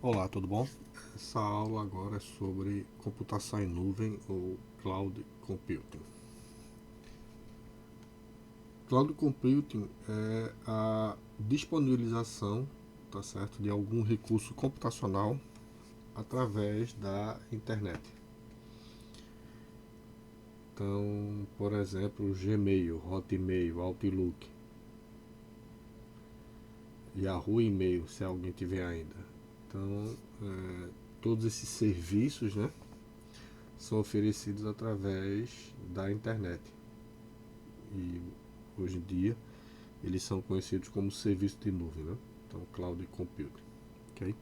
Olá, tudo bom? Essa aula agora é sobre computação em nuvem ou Cloud Computing. Cloud Computing é a disponibilização, tá certo, de algum recurso computacional através da internet. Então, por exemplo, Gmail, Hotmail, Outlook, Yahoo Email, se alguém tiver ainda. Então, todos esses serviços, né, são oferecidos através da internet. E hoje em dia eles são conhecidos como serviço de nuvem, né? Então, Cloud Computing. Okay?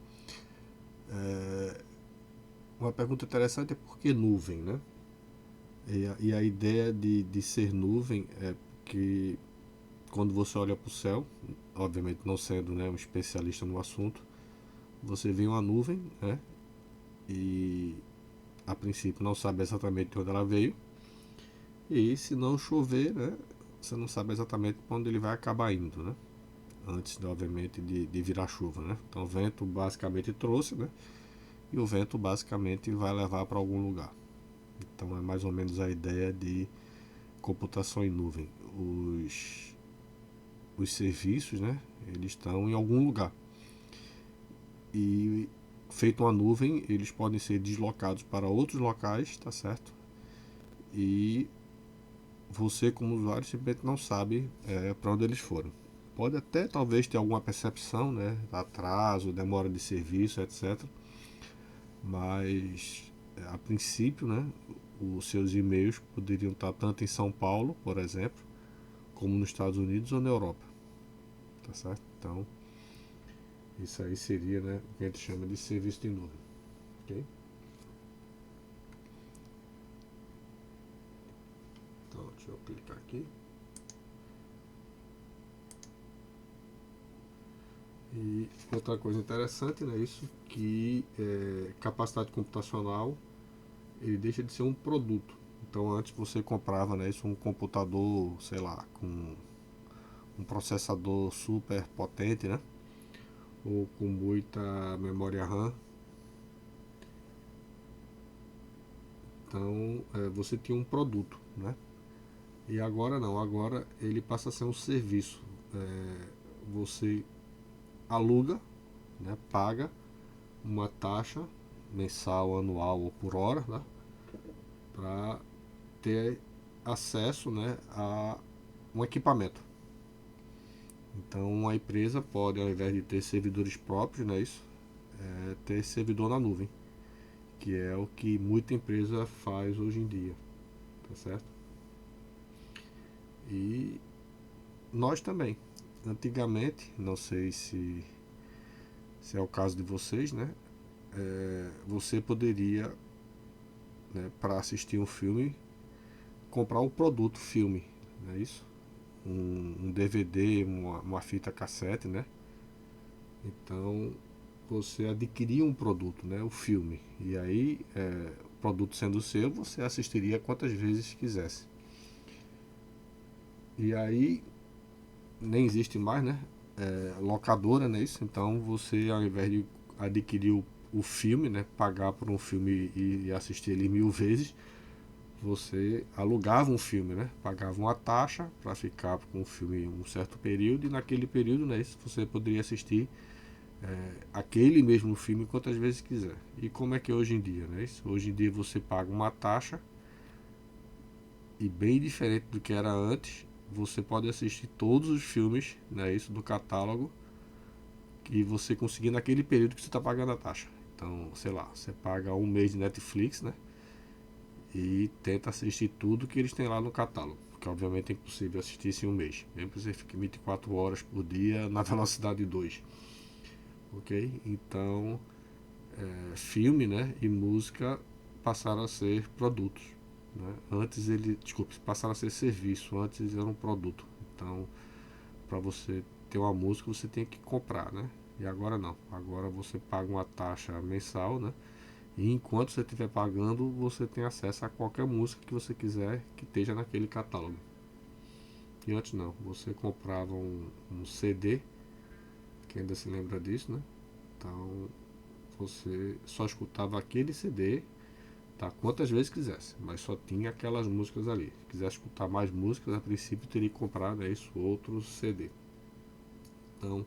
Uma pergunta interessante é por que nuvem, né? E a ideia de ser nuvem é que quando você olha para o céu, obviamente não sendo, né, um especialista no assunto, você vê uma nuvem, né? E a princípio não sabe exatamente de onde ela veio. E se não chover, né, você não sabe exatamente para onde ele vai acabar indo, né? Antes, obviamente, de virar chuva, né? Então o vento basicamente trouxe, né? E o vento basicamente vai levar para algum lugar. Então é mais ou menos a ideia de computação em nuvem. Os serviços, né? Eles estão em algum lugar. E feito uma nuvem, eles podem ser deslocados para outros locais, tá certo? E você, como usuário, simplesmente não sabe para onde eles foram. Pode até talvez ter alguma percepção, né? Atraso, demora de serviço, etc. Mas a princípio, né? Os seus e-mails poderiam estar tanto em São Paulo, por exemplo, como nos Estados Unidos ou na Europa, tá certo? Então, isso aí seria, né, o que a gente chama de serviço de nuvem, ok? Então, deixa eu clicar aqui. E outra coisa interessante, né, isso que capacidade computacional ele deixa de ser um produto. Então antes você comprava, né, isso um computador, sei lá, com um processador super potente, né, ou com muita memória RAM. Então você tinha um produto, né? E agora não, agora ele passa a ser um serviço. Você aluga, né, paga uma taxa mensal, anual ou por hora, né, para ter acesso, né, a um equipamento. Então a empresa pode, ao invés de ter servidores próprios, né, isso, ter servidor na nuvem, que é o que muita empresa faz hoje em dia, tá certo? E nós também. Antigamente, não sei se é o caso de vocês, né? Você poderia, né, para assistir um filme, comprar um produto filme, não é isso? Um DVD, uma fita cassete, né? Então você adquiria um produto, né? O filme. E aí, o produto sendo seu, você assistiria quantas vezes quisesse. E aí nem existe mais, né? Locadora, né? Isso. Então você, ao invés de adquirir o filme, né? Pagar por um filme e assistir ele 1000 vezes, você alugava um filme, né? Pagava uma taxa para ficar com o filme um certo período e naquele período, né? Isso você poderia assistir aquele mesmo filme quantas vezes quiser. E como é que é hoje em dia, né? Isso, hoje em dia você paga uma taxa e bem diferente do que era antes, você pode assistir todos os filmes, né? Isso do catálogo que você conseguir naquele período que você está pagando a taxa. Então, sei lá, você paga um mês de Netflix, né? E tenta assistir tudo que eles têm lá no catálogo. Porque obviamente é impossível assistir isso em um mês. Mesmo que você fique 24 horas por dia na velocidade 2. Ok? Então, filme, né, e música passaram a ser produtos. Né? Antes ele, desculpe, passaram a ser serviço. Antes era um produto. Então, para você ter uma música, você tem que comprar, né? E agora não. Agora você paga uma taxa mensal, né? E enquanto você estiver pagando, você tem acesso a qualquer música que você quiser que esteja naquele catálogo. E antes não, você comprava um CD, que ainda se lembra disso, né? Então você só escutava aquele CD, tá? Quantas vezes quisesse, mas só tinha aquelas músicas ali. Se quisesse escutar mais músicas, a princípio teria que comprar, né, isso, outro CD. Então,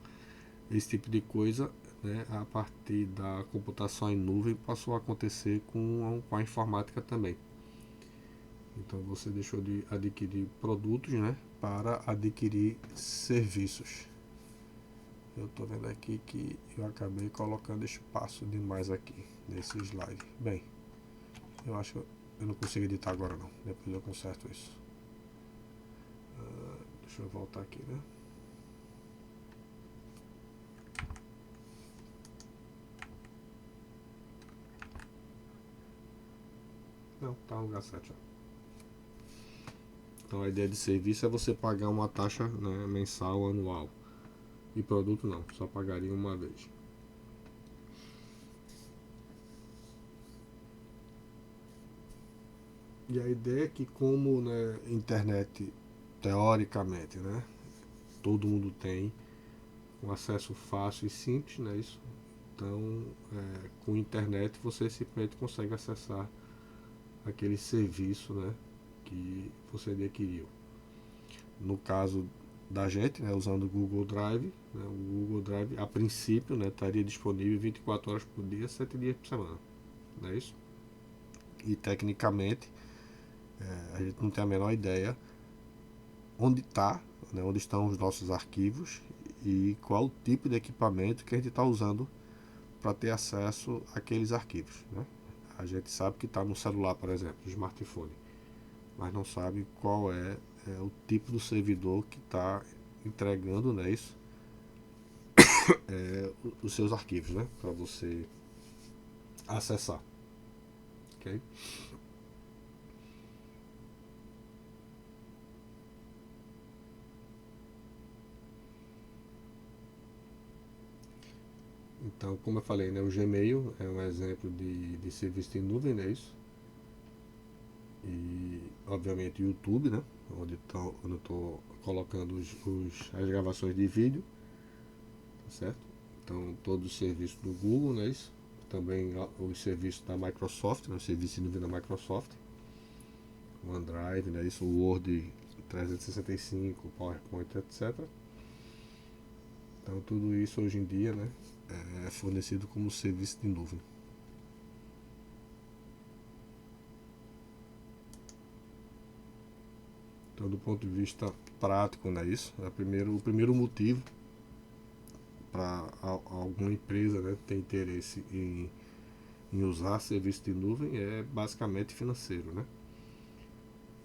esse tipo de coisa, né, a partir da computação em nuvem passou a acontecer com a informática também. Então você deixou de adquirir produtos, né, para adquirir serviços. Eu estou vendo aqui que eu acabei colocando espaço demais aqui nesse slide. Bem, eu acho que eu não consigo editar agora não. Depois eu conserto isso. Deixa eu voltar aqui, né? Não, tá no lugar certo já. Então a ideia de serviço é você pagar uma taxa, né, mensal, anual. E produto não, só pagaria uma vez. E a ideia é que como, né, internet, teoricamente, né, todo mundo tem um acesso fácil e simples, né, isso. Então, com internet você simplesmente consegue acessar aquele serviço, né, que você adquiriu. No caso da gente, né, usando o Google Drive, né, o Google Drive a princípio, né, estaria disponível 24 horas por dia, 7 dias por semana, não é isso? E tecnicamente a gente não tem a menor ideia onde está, né, onde estão os nossos arquivos e qual o tipo de equipamento que a gente está usando para ter acesso àqueles arquivos, né? A gente sabe que está no celular, por exemplo, no smartphone, mas não sabe qual é o tipo do servidor que está entregando, né, isso, os seus arquivos, né, para você acessar, ok? Então, como eu falei, né, o Gmail é um exemplo de serviço em nuvem, né, isso? E, obviamente, o YouTube, né, onde eu estou colocando as gravações de vídeo, tá certo? Então, todos os serviços do Google, né, isso? Também os serviços da Microsoft, né, o serviço de nuvem da Microsoft, o OneDrive, né, isso, o Word 365, PowerPoint, etc. Então, tudo isso hoje em dia, né, é fornecido como serviço de nuvem. Então, do ponto de vista prático, né, isso, o primeiro motivo para alguma empresa, né, ter interesse em usar serviço de nuvem é basicamente financeiro, né?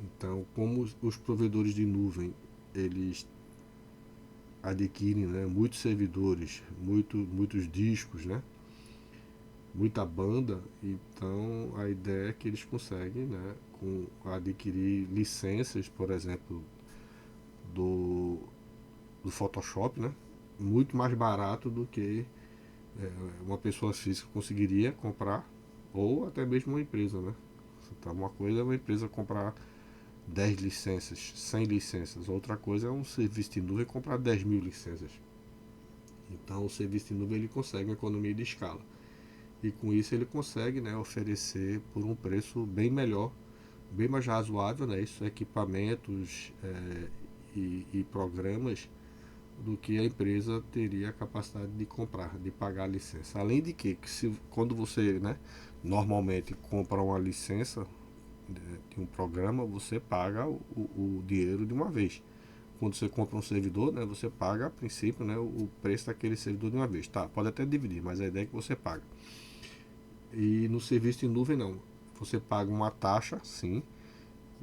Então, como os provedores de nuvem eles adquirem, né, muitos servidores, muitos discos, né, muita banda, então a ideia é que eles conseguem, né, adquirir licenças, por exemplo, do, do Photoshop, né, muito mais barato do que uma pessoa física conseguiria comprar, ou até mesmo uma empresa, né? Então, uma coisa é uma empresa comprar 10 licenças, 100 licenças, outra coisa é um serviço de nuvem comprar 10 mil licenças. Então, o serviço de nuvem ele consegue uma economia de escala e com isso ele consegue, né, oferecer por um preço bem melhor, bem mais razoável, né, isso, equipamentos e programas do que a empresa teria a capacidade de comprar, de pagar a licença. Além de que quando você, né, normalmente compra uma licença de um programa, você paga o dinheiro de uma vez. Quando você compra um servidor, né, você paga a princípio, né, o preço daquele servidor de uma vez. Tá, pode até dividir, mas a ideia é que você paga. E no serviço de nuvem não. Você paga uma taxa, sim,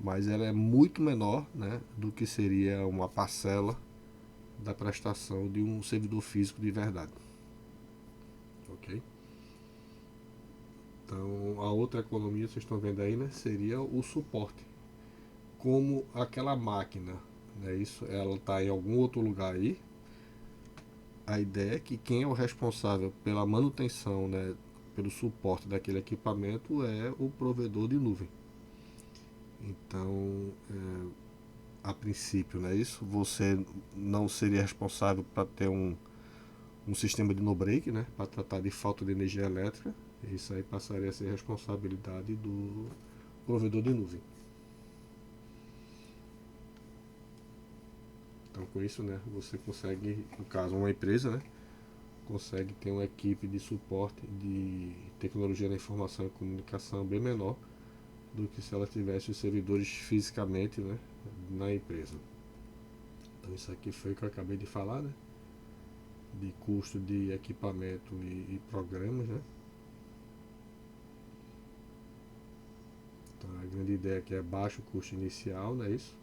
mas ela é muito menor, né, do que seria uma parcela da prestação de um servidor físico de verdade. Ok? Então, a outra economia, vocês estão vendo aí, né, seria o suporte. Como aquela máquina, né, isso, ela está em algum outro lugar aí, a ideia é que quem é o responsável pela manutenção, né, pelo suporte daquele equipamento é o provedor de nuvem. Então, a princípio, né, isso, você não seria responsável para ter um sistema de no-break, né, para tratar de falta de energia elétrica. Isso aí passaria a ser responsabilidade do provedor de nuvem. Então, com isso, né, você consegue, no caso, uma empresa, né, consegue ter uma equipe de suporte de tecnologia da informação e comunicação bem menor do que se ela tivesse os servidores fisicamente, né, na empresa. Então, isso aqui foi o que eu acabei de falar, né, de custo de equipamento e programas, né. Então, a grande ideia aqui é baixo custo inicial, não é isso?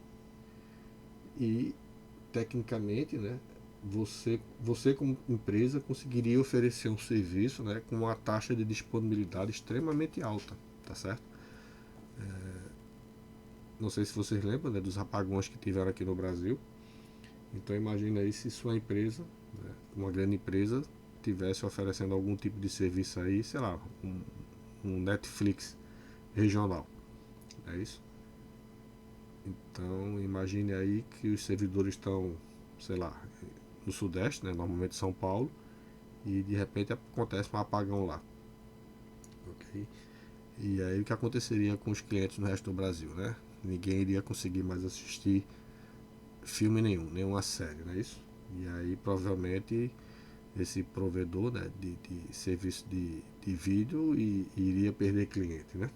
E tecnicamente, né, você como empresa conseguiria oferecer um serviço, né, com uma taxa de disponibilidade extremamente alta, tá certo? Não sei se vocês lembram, né, dos apagões que tiveram aqui no Brasil. Então imagine aí se sua empresa, né, uma grande empresa, tivesse oferecendo algum tipo de serviço aí, sei lá, um Netflix regional, é isso? Então imagine aí que os servidores estão, sei lá, no Sudeste, né, normalmente São Paulo, e de repente acontece um apagão lá, ok? E aí o que aconteceria com os clientes no resto do Brasil, né? Ninguém iria conseguir mais assistir filme nenhum, nenhuma série, não é isso? E aí provavelmente esse provedor, né, de serviço de vídeo iria perder cliente, né?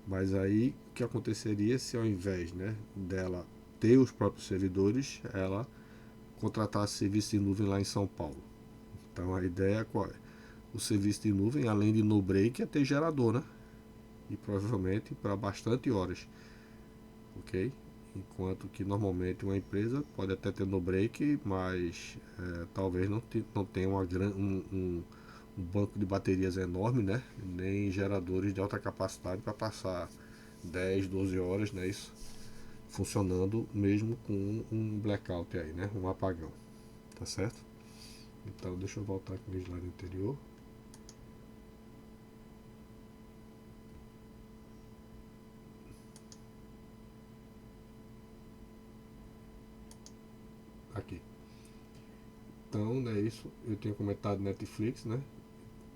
Mas aí o que aconteceria se ao invés, né, dela ter os próprios servidores, ela contratasse serviço de nuvem lá em São Paulo? Então a ideia qual é? O serviço de nuvem, além de no break, é ter gerador, né? E provavelmente para bastante horas, ok? Enquanto que normalmente uma empresa pode até ter no break, mas talvez não tenha um banco de baterias enorme, né? Nem geradores de alta capacidade para passar 10, 12 horas, né? Isso funcionando mesmo com um blackout aí, né? Um apagão, tá certo? Então deixa eu voltar aqui no slide anterior. Aqui. Então, né, isso eu tenho comentado Netflix, né?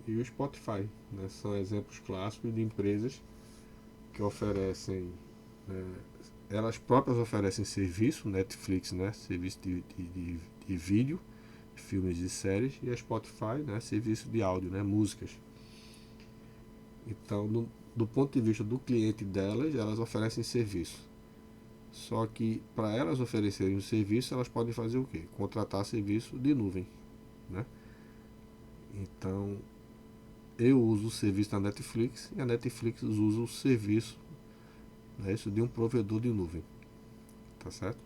E o Spotify, né? São exemplos clássicos de empresas que oferecem, né, elas próprias oferecem serviço, Netflix, né? Serviço de vídeo, filmes e séries, e a Spotify, né? Serviço de áudio, né? Músicas. Então, do ponto de vista do cliente delas, elas oferecem serviço. Só que para elas oferecerem o serviço, elas podem fazer o quê? Contratar serviço de nuvem, né? Então, eu uso o serviço da Netflix e a Netflix usa o serviço, né, isso de um provedor de nuvem, tá certo?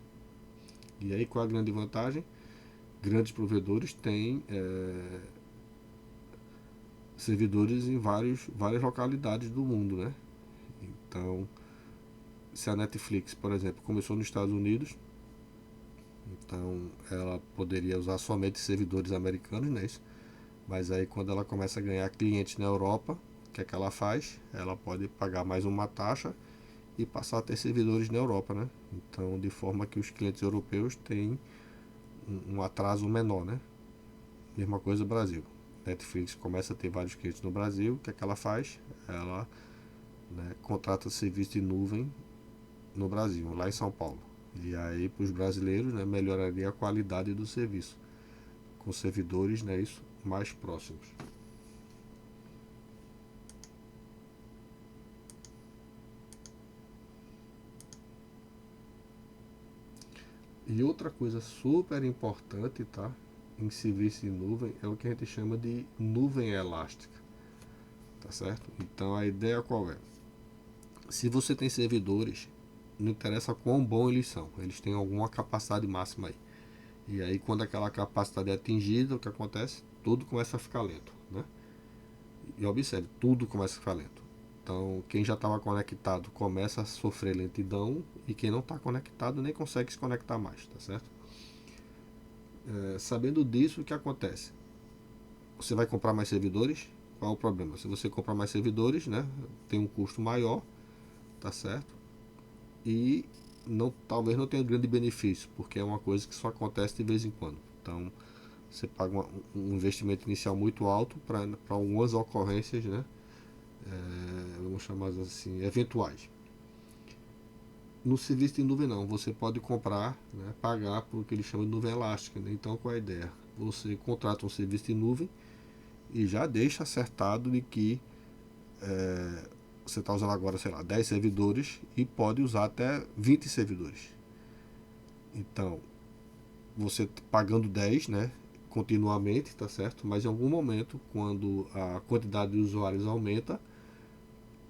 E aí qual a grande vantagem? Grandes provedores têm servidores em várias localidades do mundo, né? Então, se a Netflix, por exemplo, começou nos Estados Unidos, então ela poderia usar somente servidores americanos, né? Mas aí quando ela começa a ganhar clientes na Europa, o que é que ela faz? Ela pode pagar mais uma taxa e passar a ter servidores na Europa, né? Então, de forma que os clientes europeus têm um atraso menor, né? Mesma coisa no Brasil. Netflix começa a ter vários clientes no Brasil, o que é que ela faz? Ela, né, contrata serviço de nuvem no Brasil, lá em São Paulo. E aí, para os brasileiros, né, melhoraria a qualidade do serviço, com servidores, né, isso, mais próximos. E outra coisa super importante, tá? Em serviço de nuvem é o que a gente chama de nuvem elástica, tá certo? Então a ideia qual é? Se você tem servidores, não interessa quão bom eles são, eles têm alguma capacidade máxima aí. E aí quando aquela capacidade é atingida, o que acontece? Tudo começa a ficar lento, né? E observe, tudo começa a ficar lento. Então quem já estava conectado começa a sofrer lentidão e quem não está conectado nem consegue se conectar mais, tá certo? Sabendo disso, o que acontece? Você vai comprar mais servidores? Qual é o problema? Se você comprar mais servidores, né, tem um custo maior, tá certo? E talvez não tenha grande benefício, porque é uma coisa que só acontece de vez em quando. Então, Você paga um investimento inicial muito alto para algumas ocorrências, né? Vamos chamar assim, eventuais. No serviço de nuvem não, você pode comprar, né, pagar por o que eles chamam de nuvem elástica. Né? Então qual é a ideia? Você contrata um serviço de nuvem e já deixa acertado de que você está usando agora, sei lá, 10 servidores e pode usar até 20 servidores. Então, você pagando 10, né, continuamente, tá certo? Mas em algum momento, quando a quantidade de usuários aumenta,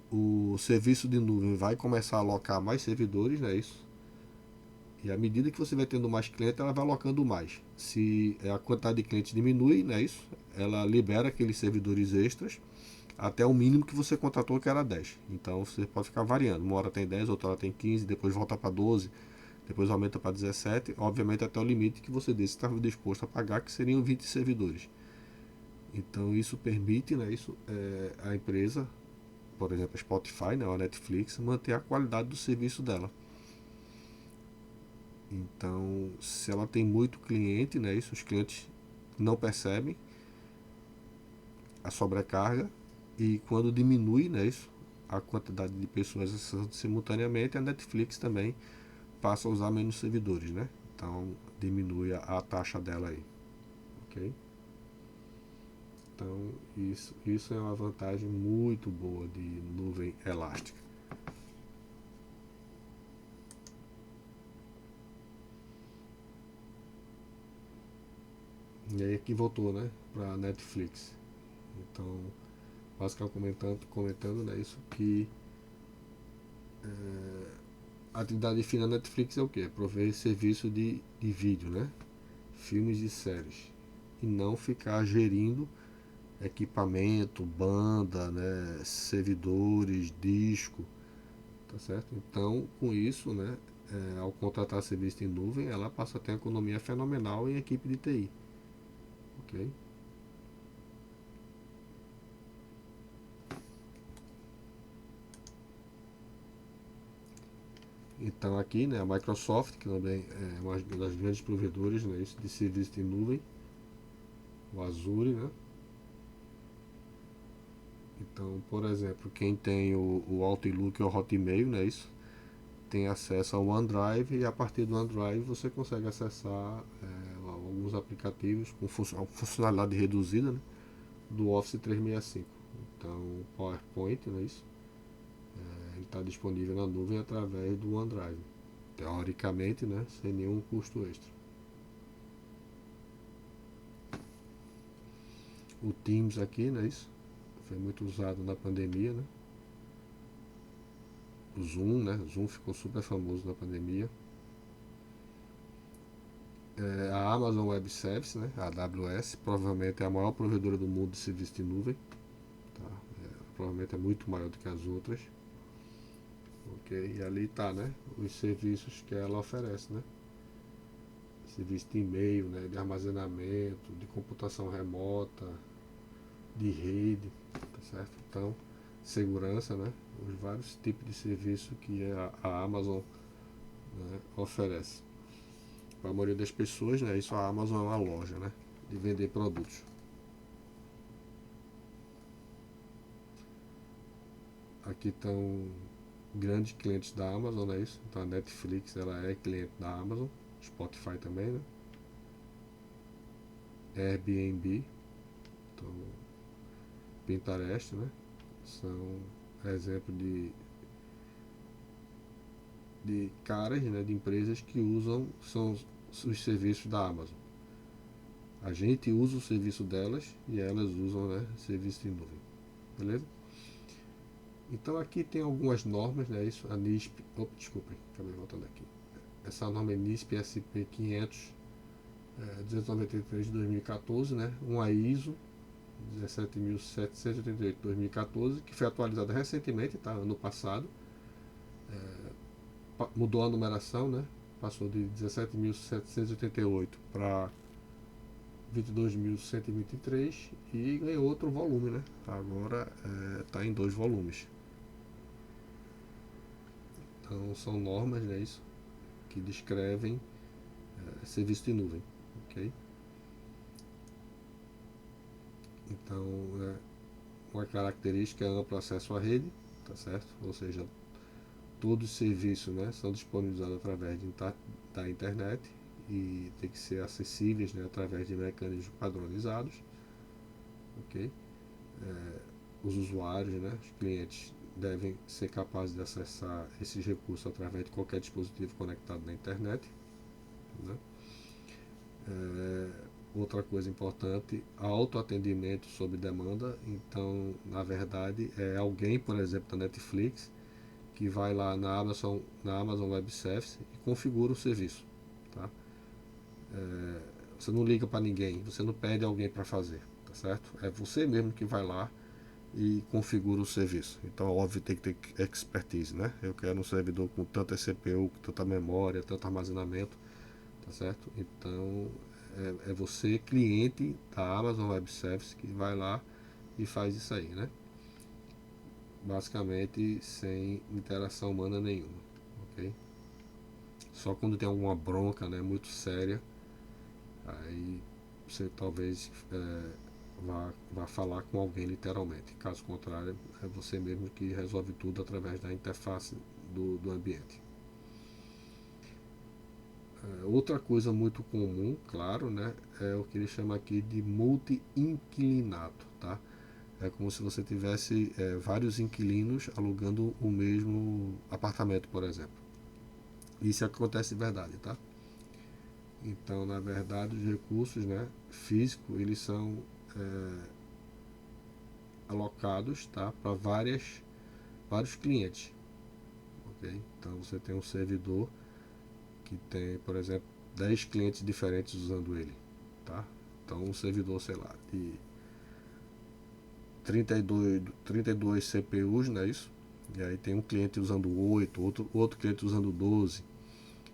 o serviço de nuvem vai começar a alocar mais servidores, né, isso? E à medida que você vai tendo mais clientes, ela vai alocando mais. Se a quantidade de clientes diminui, né, isso? Ela libera aqueles servidores extras até o mínimo que você contratou, que era 10. Então você pode ficar variando. Uma hora tem 10, outra hora tem 15, depois volta para 12, depois aumenta para 17, obviamente até o limite que você disse estava disposto a pagar, que seriam 20 servidores. Então isso permite, né, isso, a empresa, por exemplo, a Spotify, né, ou a Netflix, manter a qualidade do serviço dela. Então, se ela tem muito cliente, né, isso, os clientes não percebem a sobrecarga, e quando diminui, né, isso, a quantidade de pessoas acessando simultaneamente, a Netflix também passa a usar menos servidores, né? Então diminui a taxa dela aí, ok? Então isso é uma vantagem muito boa de nuvem elástica. E aí aqui voltou, né, para Netflix. Então, basicamente comentando, né, isso que a atividade fim da Netflix é o quê? Prover serviço de vídeo, né? Filmes e séries. E não ficar gerindo equipamento, banda, né? Servidores, disco, tá certo? Então, com isso, né? Ao contratar serviço em nuvem, ela passa a ter uma economia fenomenal em equipe de TI, ok? Então aqui, né, a Microsoft, que também é uma das grandes provedoras, né, de serviço em nuvem, o Azure, né? Então, por exemplo, quem tem o Outlook ou o Hotmail, né, isso, tem acesso ao OneDrive, e a partir do OneDrive você consegue acessar alguns aplicativos com funcionalidade reduzida, né, do Office 365. Então, o PowerPoint, né, isso, ele está disponível na nuvem através do OneDrive, teoricamente, né, sem nenhum custo extra. O Teams aqui, né, isso, foi muito usado na pandemia, né? O Zoom, né? O Zoom ficou super famoso na pandemia. A Amazon Web Services, né? A AWS, provavelmente é a maior provedora do mundo de serviço de nuvem. Tá? Provavelmente é muito maior do que as outras. Ok? E ali está, né? Os serviços que ela oferece, né? Serviço de e-mail, né? De armazenamento, de computação remota, de rede, tá certo? Então, segurança, né? Os vários tipos de serviço que a Amazon, né, oferece. Para a maioria das pessoas, né, isso a Amazon é uma loja, né, de vender produtos. Aqui estão grandes clientes da Amazon, é isso. Então a Netflix ela é cliente da Amazon, Spotify também, né? Airbnb, então Pinterest, né? São exemplo de caras, né, de empresas que usam são os serviços da Amazon. A gente usa o serviço delas e elas usam, né, serviço de nuvem, beleza? Então aqui tem algumas normas, né? Isso, a NISP, desculpem, acabei voltando aqui. Essa norma é NISP SP 500 293 de 2014, né? Uma ISO 17.788 de 2014, que foi atualizada recentemente, tá? Ano passado. Mudou a numeração, né? Passou de 17.788 para 22.123 e ganhou outro volume, né? Agora está em dois volumes. Então são normas, né, isso, que descrevem serviço de nuvem, ok? Então, uma característica é amplo acesso à rede, tá certo? Ou seja, todos os serviços, né, são disponibilizados através da internet e tem que ser acessíveis, né, através de mecanismos padronizados, ok? Os usuários, né, os clientes devem ser capazes de acessar esses recursos através de qualquer dispositivo conectado na internet, né? Outra coisa importante, autoatendimento sob demanda. Então, na verdade, é alguém, por exemplo, da Netflix, que vai lá na Amazon Web Service e configura o serviço. Tá? Você não liga para ninguém, você não pede alguém para fazer, tá certo? É você mesmo que vai lá e configura o serviço. Então, óbvio, tem que ter expertise, né? Eu quero um servidor com tanta CPU, com tanta memória, tanto armazenamento, tá certo? Então, é você, cliente da Amazon Web Service, que vai lá e faz isso aí, né? Basicamente, sem interação humana nenhuma, ok? Só quando tem alguma bronca, né, muito séria, aí você talvez vá falar com alguém literalmente. Caso contrário, é você mesmo que resolve tudo através da interface do ambiente. Outra coisa muito comum, claro, né, é o que ele chama aqui de multi-inquilinato, tá? É como se você tivesse vários inquilinos alugando o mesmo apartamento, por exemplo. Isso acontece de verdade, tá? Então, na verdade, os recursos, né, físicos, eles são alocados, tá, para vários clientes, ok? Então, você tem um servidor que tem, por exemplo, 10 clientes diferentes usando ele, tá? Então, um servidor, sei lá, de 32 CPUs, não é isso? E aí tem um cliente usando 8, outro cliente usando 12,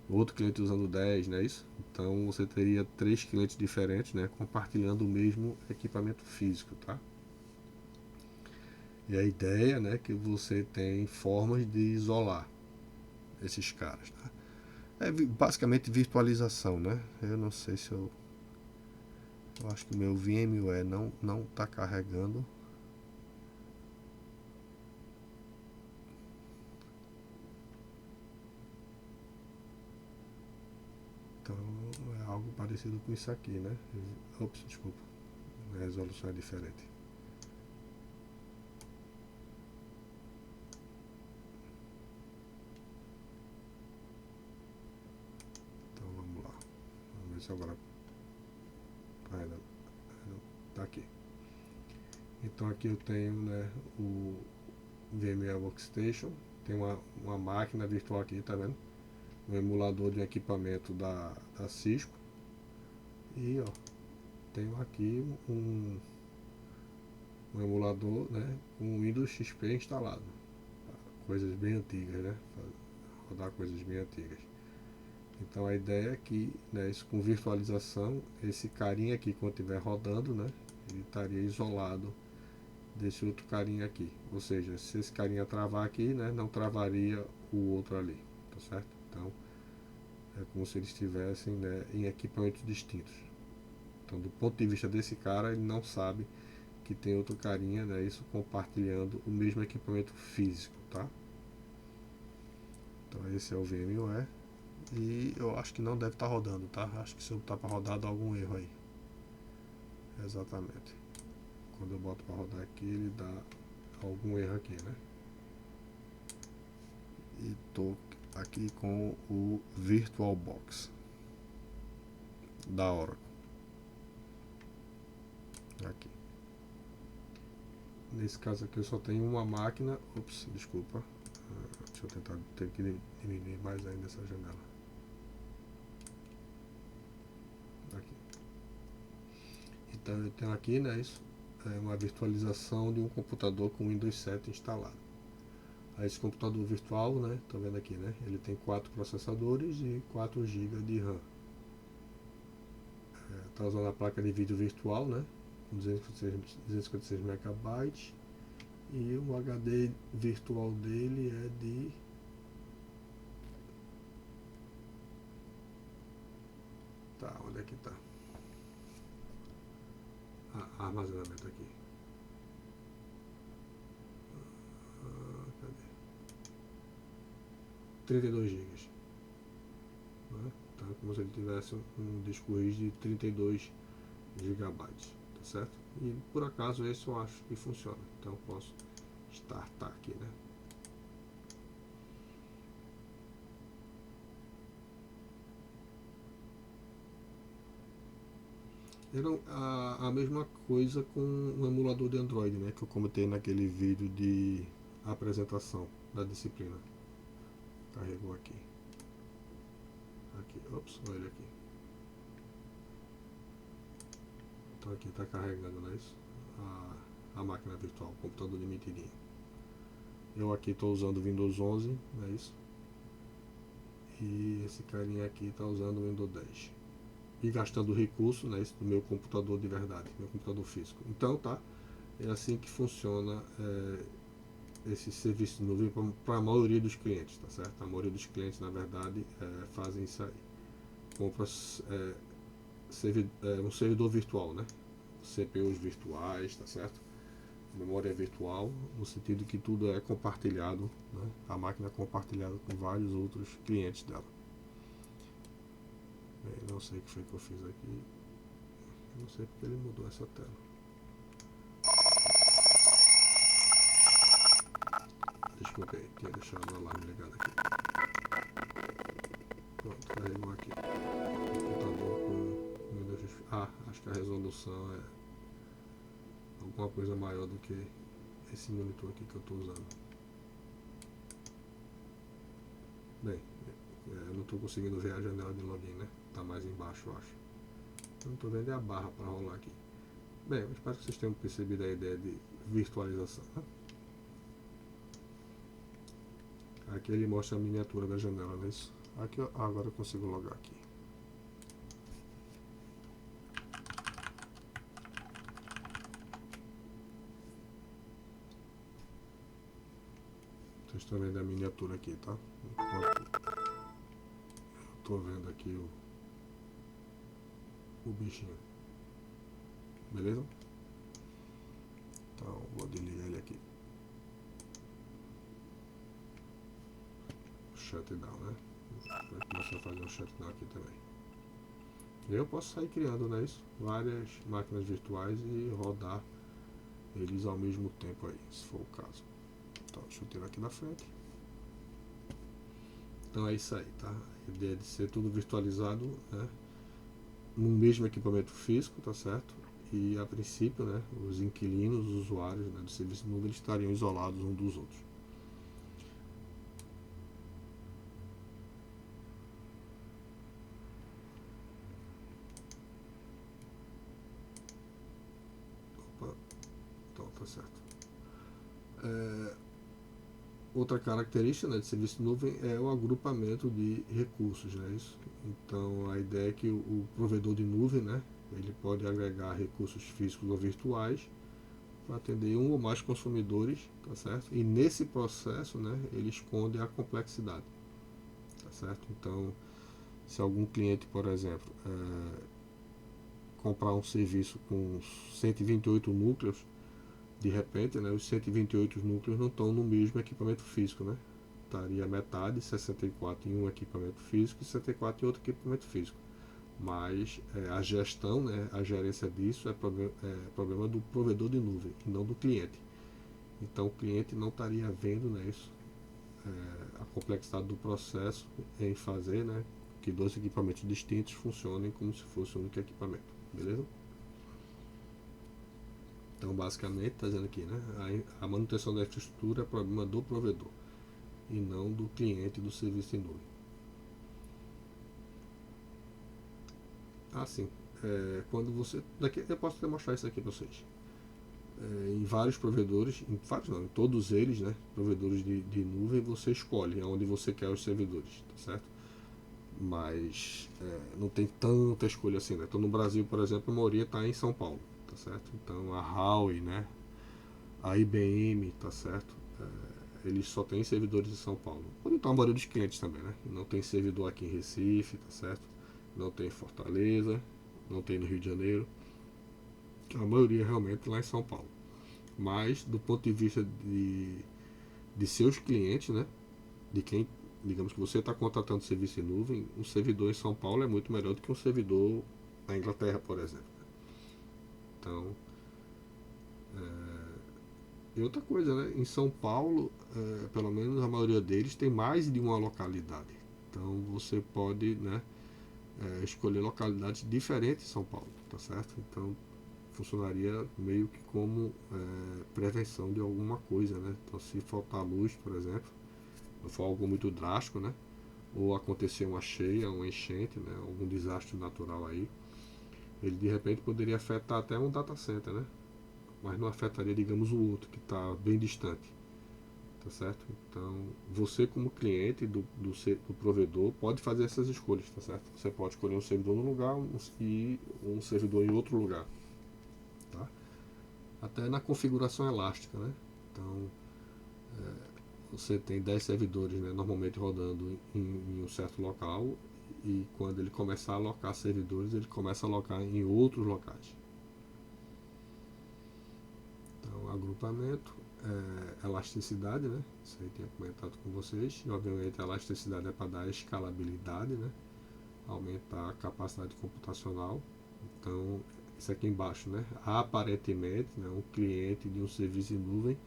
outro cliente usando 10, não é isso? Então você teria 3 clientes diferentes, né, compartilhando o mesmo equipamento físico, tá? E a ideia, né, que você tem formas de isolar esses caras, tá? É basicamente virtualização, né? Eu não sei se eu acho que o meu VMware não está carregando. Então é algo parecido com isso aqui, né? Ops, desculpa. A resolução é diferente. Então vamos lá. Vamos ver se agora ainda tá aqui. Então aqui eu tenho, né, o VMware Workstation, tem uma máquina virtual aqui, tá vendo? Um emulador de um equipamento da Cisco. E ó, tenho aqui um emulador, né, com o Windows XP instalado. Coisas bem antigas, né? Rodar coisas bem antigas. Então a ideia é que, né, isso com virtualização, esse carinha aqui quando estiver rodando, né, ele estaria isolado desse outro carinha aqui. Ou seja, se esse carinha travar aqui, né, não travaria o outro ali, tá certo? Então é como se eles estivessem, né, em equipamentos distintos. Então do ponto de vista desse cara, ele não sabe que tem outro carinha, né, isso compartilhando o mesmo equipamento físico, tá? Então esse é o VMware. E eu acho que não deve estar rodando, tá? Acho que se eu botar para rodar dá algum erro aí. Exatamente. Quando eu boto para rodar aqui, ele dá algum erro aqui, né? E tô aqui com o VirtualBox da Oracle. Aqui. Nesse caso aqui eu só tenho uma máquina. Ops, desculpa. Deixa eu tentar ter que diminuir mais ainda essa janela. Aqui. Então eu tenho aqui, né, isso é uma virtualização de um computador com Windows 7 instalado. Aí esse computador virtual, né, tá vendo aqui, né, ele tem 4 processadores e 4 GB de RAM. Tá usando a placa de vídeo virtual, né, com 256 MB, e o HD virtual dele é de onde é que tá? armazenamento aqui. Cadê? 32 GB. Né? Então é como se ele tivesse um disco rígido de 32 GB, tá certo? E por acaso esse eu acho que funciona. Então eu posso startar aqui, né? Era a mesma coisa com o emulador de Android, né? Que eu comentei naquele vídeo de apresentação da disciplina. Carregou aqui. Aqui, ops, olha ele aqui. Então aqui está carregando, né? Isso? A máquina virtual, o computador de mentirinha. Eu aqui estou usando o Windows 11, não é isso? E esse carinha aqui está usando o Windows 10. E gastando recurso, né, isso do meu computador de verdade, meu computador físico. Então, tá, é assim que funciona esse serviço de nuvem para a maioria dos clientes, tá certo? A maioria dos clientes, na verdade, fazem isso aí. Compra um servidor virtual, né? CPUs virtuais, tá certo? Memória virtual, no sentido que tudo é compartilhado, né? A máquina é compartilhada com vários outros clientes dela. Não sei o que foi que eu fiz aqui. Não sei porque ele mudou essa tela. Desculpa aí, tinha deixado o alarme ligado aqui. Pronto, carregou aqui. Computador com Windows. Acho que a resolução é alguma coisa maior do que esse monitor aqui que eu estou usando. Bem, eu não estou conseguindo ver a janela de login, né? Tá mais embaixo, eu acho. Eu não estou vendo a barra para rolar aqui. Bem, eu espero que vocês tenham percebido a ideia de virtualização, né? Aqui ele mostra a miniatura da janela, não é isso? Aqui, agora eu consigo logar aqui. Vocês estão vendo a miniatura aqui, tá? Enquanto eu estou vendo aqui o bichinho. Beleza? Então vou desligar ele aqui. Shutdown, né? Vai começar a fazer um shutdown aqui também. Eu posso sair criando, né, isso? Várias máquinas virtuais e rodar eles ao mesmo tempo aí, se for o caso. Então deixa eu tirar aqui da frente. Então é isso aí, tá? A ideia de ser tudo virtualizado, né, no mesmo equipamento físico, tá certo? E a princípio, né, os inquilinos, os usuários, né, do serviço de nuvem estariam isolados uns dos outros. Opa, então tá certo. Outra característica, né, de serviço de nuvem é o agrupamento de recursos, né, isso? Então a ideia é que o provedor de nuvem, né, ele pode agregar recursos físicos ou virtuais para atender um ou mais consumidores, tá certo? E nesse processo, né, ele esconde a complexidade, tá certo? Então, se algum cliente, por exemplo, comprar um serviço com 128 núcleos, de repente, né, os 128 núcleos não estão no mesmo equipamento físico, né? Estaria metade, 64 em um equipamento físico e 64 em outro equipamento físico. Mas a gestão, né, a gerência disso é problema do provedor de nuvem e não do cliente. Então o cliente não estaria vendo, né, isso, a complexidade do processo em fazer, né, que dois equipamentos distintos funcionem como se fosse um único equipamento, beleza? Então basicamente está dizendo aqui, né, a manutenção da infraestrutura é problema do provedor e não do cliente do serviço em nuvem. Assim, quando você. Daqui, eu posso demonstrar isso aqui para vocês. Em vários provedores, em vários não, em todos eles, né, provedores de nuvem, você escolhe onde você quer os servidores, tá certo? Mas não tem tanta escolha assim, né? Então no Brasil, por exemplo, a maioria está em São Paulo, tá certo? Então a Huawei, né, a IBM, tá certo? Eles só têm servidores em São Paulo. Ou então a maioria dos clientes também, né? Não tem servidor aqui em Recife, tá certo? Não tem em Fortaleza, não tem no Rio de Janeiro. A maioria realmente lá em São Paulo. Mas do ponto de vista de seus clientes, né? De quem, digamos que você está contratando serviço em nuvem, um servidor em São Paulo é muito melhor do que um servidor na Inglaterra, por exemplo. Então, e outra coisa, né? Em São Paulo, pelo menos a maioria deles tem mais de uma localidade. Então você pode, né, escolher localidades diferentes em São Paulo, tá certo? Então funcionaria meio que como prevenção de alguma coisa, né? Então se faltar luz, por exemplo, não for algo muito drástico, né? Ou acontecer uma cheia, uma enchente, né? Algum desastre natural aí, ele de repente poderia afetar até um data center, né? Mas não afetaria, digamos, o outro que está bem distante, tá certo? Então, você como cliente do provedor pode fazer essas escolhas, tá certo? Você pode escolher um servidor num lugar e um servidor em outro lugar, tá? Até na configuração elástica, né? Então, você tem 10 servidores, né, normalmente rodando em um certo local, e quando ele começar a alocar servidores, ele começa a alocar em outros locais. Então, agrupamento, elasticidade, né? Isso aí tinha comentado com vocês. E, obviamente, a elasticidade é para dar escalabilidade, né? Aumentar a capacidade computacional. Então, isso aqui embaixo, né? Aparentemente, né, um cliente de um serviço em nuvem,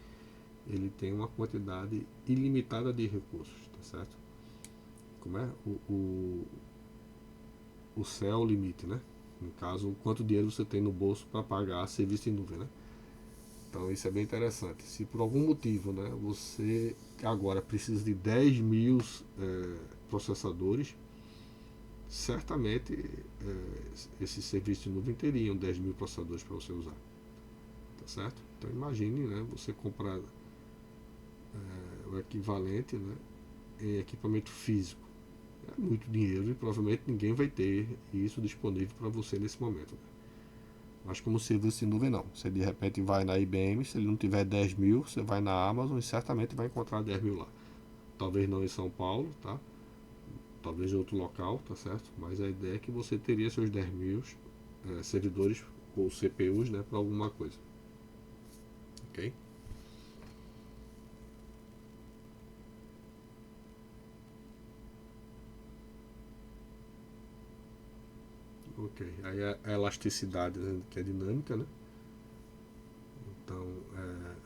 ele tem uma quantidade ilimitada de recursos, tá certo? Como é? O céu é o limite, né? No caso, quanto dinheiro você tem no bolso para pagar serviço em nuvem, né? Então isso é bem interessante. Se por algum motivo, né, você agora precisa de 10 mil processadores, certamente esses serviços de nuvem teriam 10 mil processadores para você usar. Tá certo? Então imagine, né, você comprar o equivalente, né, em equipamento físico. É muito dinheiro e provavelmente ninguém vai ter isso disponível para você nesse momento. Né? Mas como serviço de nuvem não. Você de repente vai na IBM, se ele não tiver 10 mil, você vai na Amazon e certamente vai encontrar 10 mil lá. Talvez não em São Paulo, tá? Talvez em outro local, tá certo? Mas a ideia é que você teria seus 10 mil servidores ou CPUs, né, para alguma coisa. Ok? Ok. Aí a elasticidade, né, que é dinâmica, né? Então,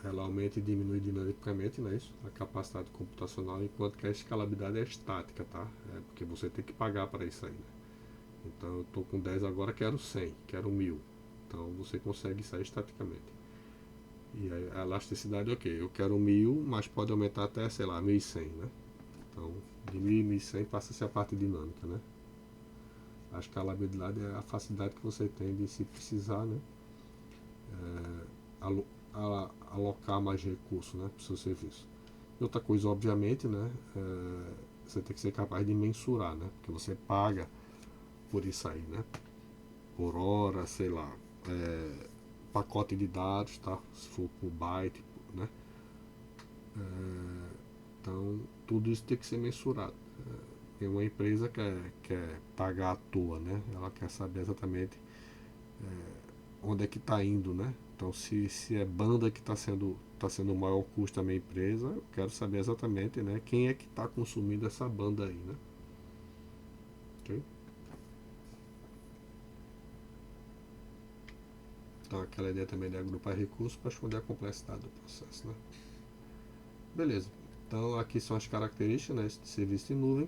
ela aumenta e diminui dinamicamente, né, isso, a capacidade computacional, enquanto que a escalabilidade é estática, tá? Porque você tem que pagar para isso aí, né? Então, eu estou com 10 agora, quero 100, quero 1000. Então, você consegue sair estaticamente. E a elasticidade, ok, eu quero 1000, mas pode aumentar até, sei lá, 1100, né? Então, de 1000 e 1100 passa a ser a parte dinâmica, né? A escalabilidade é a facilidade que você tem de, se precisar, né, alocar mais recursos, né, para o seu serviço. E outra coisa, obviamente, né, você tem que ser capaz de mensurar, né, porque você paga por isso aí, né, por hora, sei lá, pacote de dados, tá, se for por byte, né, então tudo isso tem que ser mensurado. Tem uma empresa que quer pagar à toa, né, ela quer saber exatamente onde é que está indo, né? Então, se é banda que está sendo o maior custo da minha empresa, eu quero saber exatamente, né, quem é que está consumindo essa banda aí, né? Ok? Então, aquela ideia também de agrupar recursos para esconder a complexidade do processo, né? Beleza. Então, aqui são as características, né, de serviço em nuvem.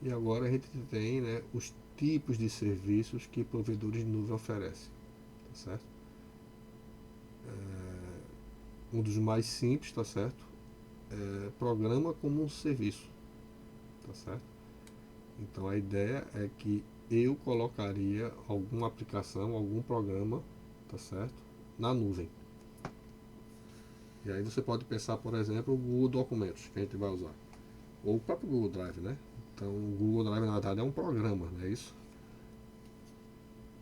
E agora a gente tem, né, os tipos de serviços que provedores de nuvem oferecem, tá certo? Um dos mais simples, tá certo? Programa como um serviço, tá certo? Então a ideia é que eu colocaria alguma aplicação, algum programa, tá certo? Na nuvem. E aí você pode pensar, por exemplo, o Google Documentos, que a gente vai usar. Ou o próprio Google Drive, né? Então o Google Drive na verdade é um programa, não é isso?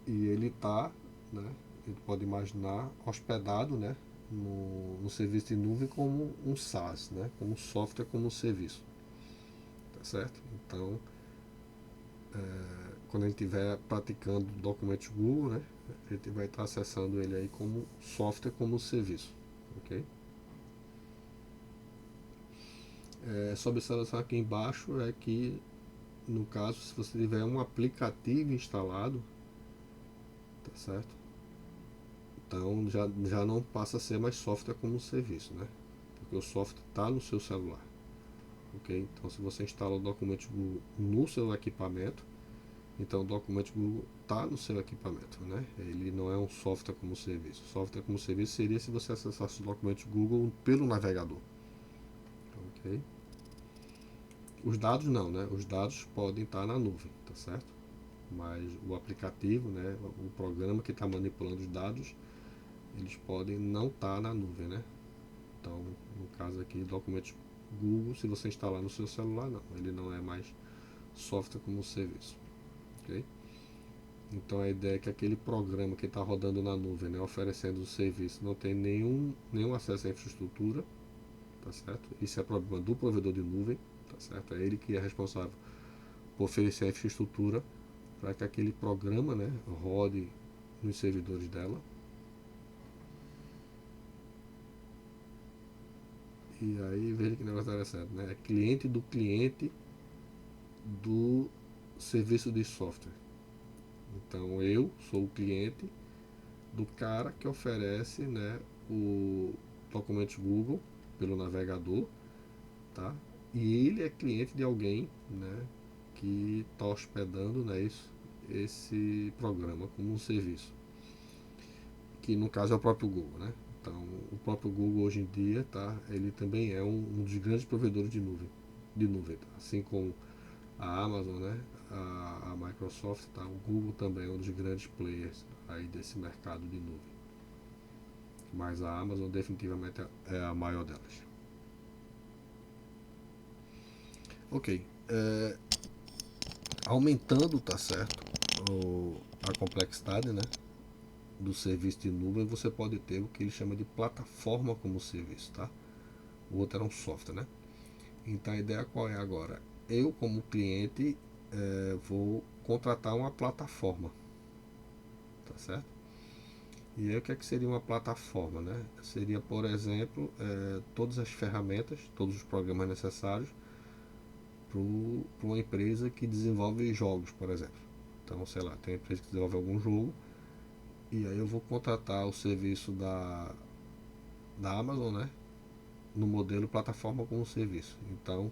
E ele está, né? A gente pode imaginar hospedado, né? No serviço de nuvem como um SaaS, né? Como um software, como um serviço, tá certo? Então quando a gente estiver praticando documentos Google, né, A gente vai estar acessando ele aí como software como serviço, ok? Essa observação aqui embaixo é que, no caso, se você tiver um aplicativo instalado, tá certo? Então já não passa a ser mais software como serviço, né? Porque o software está no seu celular, ok? Então se você instala o documento Google no seu equipamento, então o documento Google está no seu equipamento, né? Ele não é um software como serviço. Software como serviço seria se você acessasse o documento Google pelo navegador, ok? Os dados não, né? Os dados podem estar na nuvem, tá certo? Mas o aplicativo, né? O programa que está manipulando os dados, eles podem não estar na nuvem, né? Então, no caso aqui, documentos Google, se você instalar no seu celular, não, ele não é mais software como serviço, ok? Então a ideia é que aquele programa que está rodando na nuvem, né, oferecendo o serviço, não tem nenhum acesso à infraestrutura, tá certo? Isso é problema do provedor de nuvem, tá certo? É ele que é responsável por oferecer a infraestrutura para que aquele programa, né, rode nos servidores dela. E aí veja que negócio interessante, né? É cliente do serviço de software. Então eu sou o cliente do cara que oferece, né, o documento Google pelo navegador, tá? E ele é cliente de alguém, né, que está hospedando, né, esse programa como um serviço, que no caso é o próprio Google, né? Então o próprio Google hoje em dia, tá? Ele também é um dos grandes provedores de nuvem, tá? Assim como a Amazon, né? A Microsoft, tá? O Google também é um dos grandes players aí desse mercado de nuvem. Mas a Amazon definitivamente é a maior delas. Ok. Aumentando, tá certo, a complexidade, né, do serviço de nuvem, você pode ter o que ele chama de plataforma como serviço, tá? O outro era um software, né? Então a ideia qual é agora? Eu, como cliente, vou contratar uma plataforma, tá certo? E aí o que é que seria uma plataforma, né? Seria, por exemplo, todas as ferramentas, todos os programas necessários para uma empresa que desenvolve jogos, por exemplo. Então, sei lá, tem uma empresa que desenvolve algum jogo e aí eu vou contratar o serviço da Amazon, né? No modelo plataforma como serviço. Então,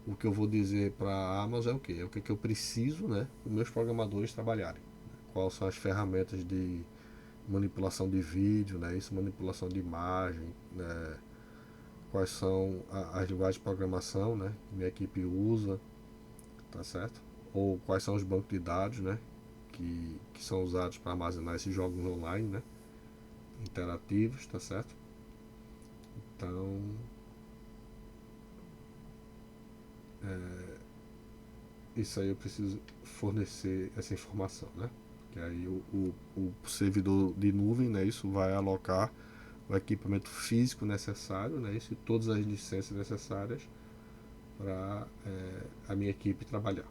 o que eu vou dizer para a Amazon é o que? É o que eu preciso, né? Os meus programadores trabalharem. Quais são as ferramentas de manipulação de vídeo, né? Isso, manipulação de imagem, né? Quais são as linguagens de programação, né? Que minha equipe usa, tá certo? Ou quais são os bancos de dados, né? Que são usados para armazenar esses jogos online, né? Interativos, tá certo? Então, isso aí eu preciso fornecer essa informação, né? Que aí o servidor de nuvem, né? Isso vai alocar o equipamento físico necessário, né? Isso e todas as licenças necessárias para a minha equipe trabalhar.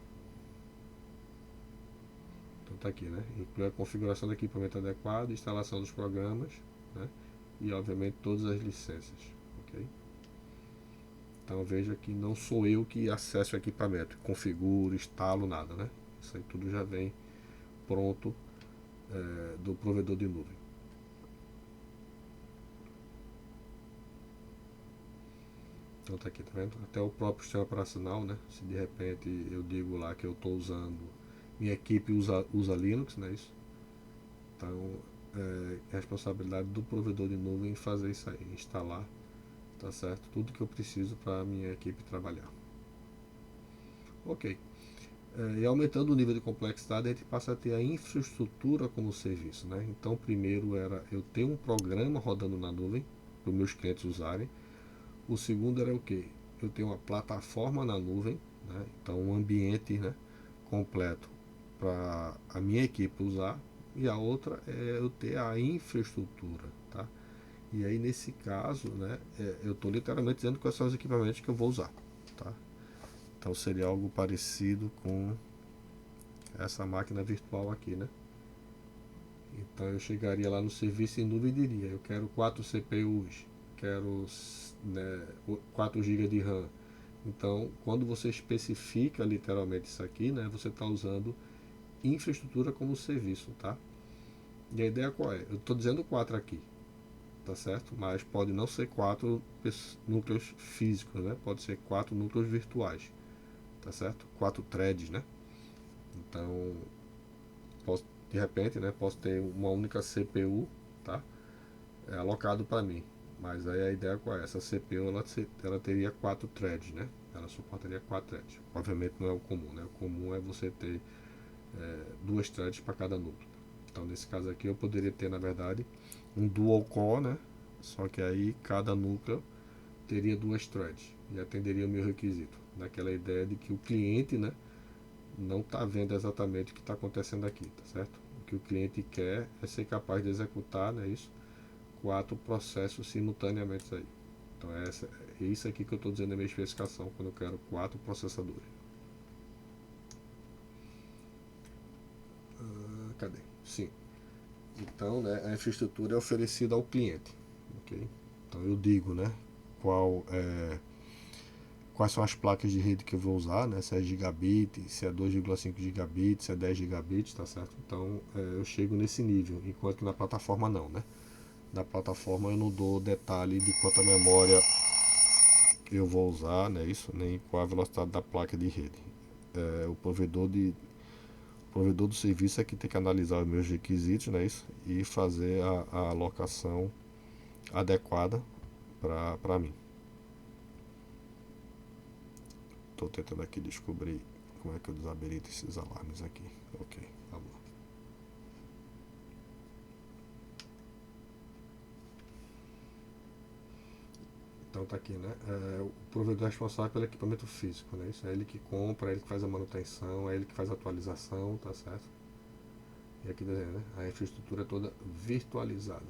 Então tá aqui, né? Inclui a configuração do equipamento adequado, instalação dos programas, né? E obviamente todas as licenças, ok? Então veja que não sou eu que acesso o equipamento, configuro, instalo, nada, né? Isso aí tudo já vem pronto do provedor de nuvem. Então tá aqui, tá vendo? Até o próprio sistema operacional, né? Se de repente eu digo lá que eu estou usando, minha equipe usa Linux, né? Isso. Então é responsabilidade do provedor de nuvem fazer isso aí, instalar, tá certo? Tudo que eu preciso para a minha equipe trabalhar. Ok. E aumentando o nível de complexidade, a gente passa a ter a infraestrutura como serviço, né? Então, primeiro era eu ter um programa rodando na nuvem para os meus clientes usarem. O segundo era o quê? Eu ter uma plataforma na nuvem, né? Então um ambiente, né, completo para a minha equipe usar. E a outra é eu ter a infraestrutura, tá? E aí nesse caso, né, eu estou literalmente dizendo quais são os equipamentos que eu vou usar, tá? Então seria algo parecido com essa máquina virtual aqui, né? Então eu chegaria lá no serviço em nuvem e diria, eu quero 4 CPUs, quero, né, 4 GB de RAM. Então, quando você especifica literalmente isso aqui, né, você está usando infraestrutura como serviço, tá? E a ideia qual é? Eu estou dizendo 4 aqui, tá certo? Mas pode não ser 4 núcleos físicos, né? Pode ser 4 núcleos virtuais, tá certo? 4 threads, né? Então, posso, de repente, né, posso ter uma única CPU, tá? Alocado para mim. Mas aí a ideia qual é? Essa CPU ela teria 4 threads, né? Ela suportaria 4 threads. Obviamente não é o comum, né? O comum é você ter 2 threads para cada núcleo. Então nesse caso aqui eu poderia ter na verdade um dual core, né? Só que aí cada núcleo teria 2 threads e atenderia o meu requisito. Naquela ideia de que o cliente, né, não está vendo exatamente o que está acontecendo aqui, tá certo? O que o cliente quer é ser capaz de executar, né, isso, 4 processos simultaneamente aí. Então é isso aqui que eu estou dizendo na minha especificação quando eu quero 4 processadores. Cadê? Sim. Então, né, a infraestrutura é oferecida ao cliente. Okay? Então eu digo, né, quais são as placas de rede que eu vou usar, né, se é gigabit, se é 2,5 gigabit, se é 10 gigabits, tá certo? Então eu chego nesse nível, enquanto que na plataforma não, né? Na plataforma eu não dou detalhe de quanta memória eu vou usar, né, isso, nem qual a velocidade da placa de rede. O provedor do serviço é que tem que analisar os meus requisitos, né, isso, e fazer a alocação adequada para mim. Estou tentando aqui descobrir como é que eu desabilito esses alarmes aqui. Ok, vamos lá. Então tá aqui, né? O provedor é responsável pelo equipamento físico, né? Isso é ele que compra, é ele que faz a manutenção, é ele que faz a atualização, tá certo? E aqui desenha, né? A infraestrutura é toda virtualizada.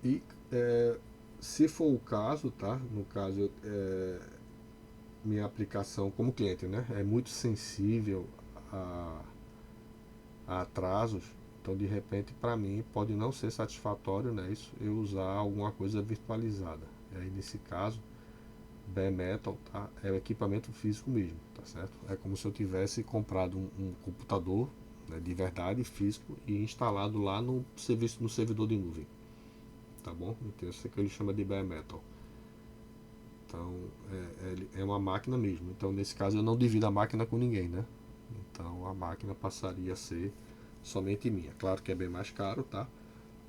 E se for o caso, tá? No caso, minha aplicação como cliente, né? É muito sensível a, a atrasos. Então, de repente, para mim, pode não ser satisfatório, né, isso, eu usar alguma coisa virtualizada. E aí, nesse caso, bare metal, tá, é o equipamento físico mesmo, tá certo? É como se eu tivesse comprado um computador, né, de verdade, físico, e instalado lá no serviço, no servidor de nuvem, tá bom? Então, isso é que ele chama de bare metal. Então, é uma máquina mesmo. Então, nesse caso, eu não divido a máquina com ninguém, né? Então, a máquina passaria a ser somente minha. Claro que é bem mais caro, tá?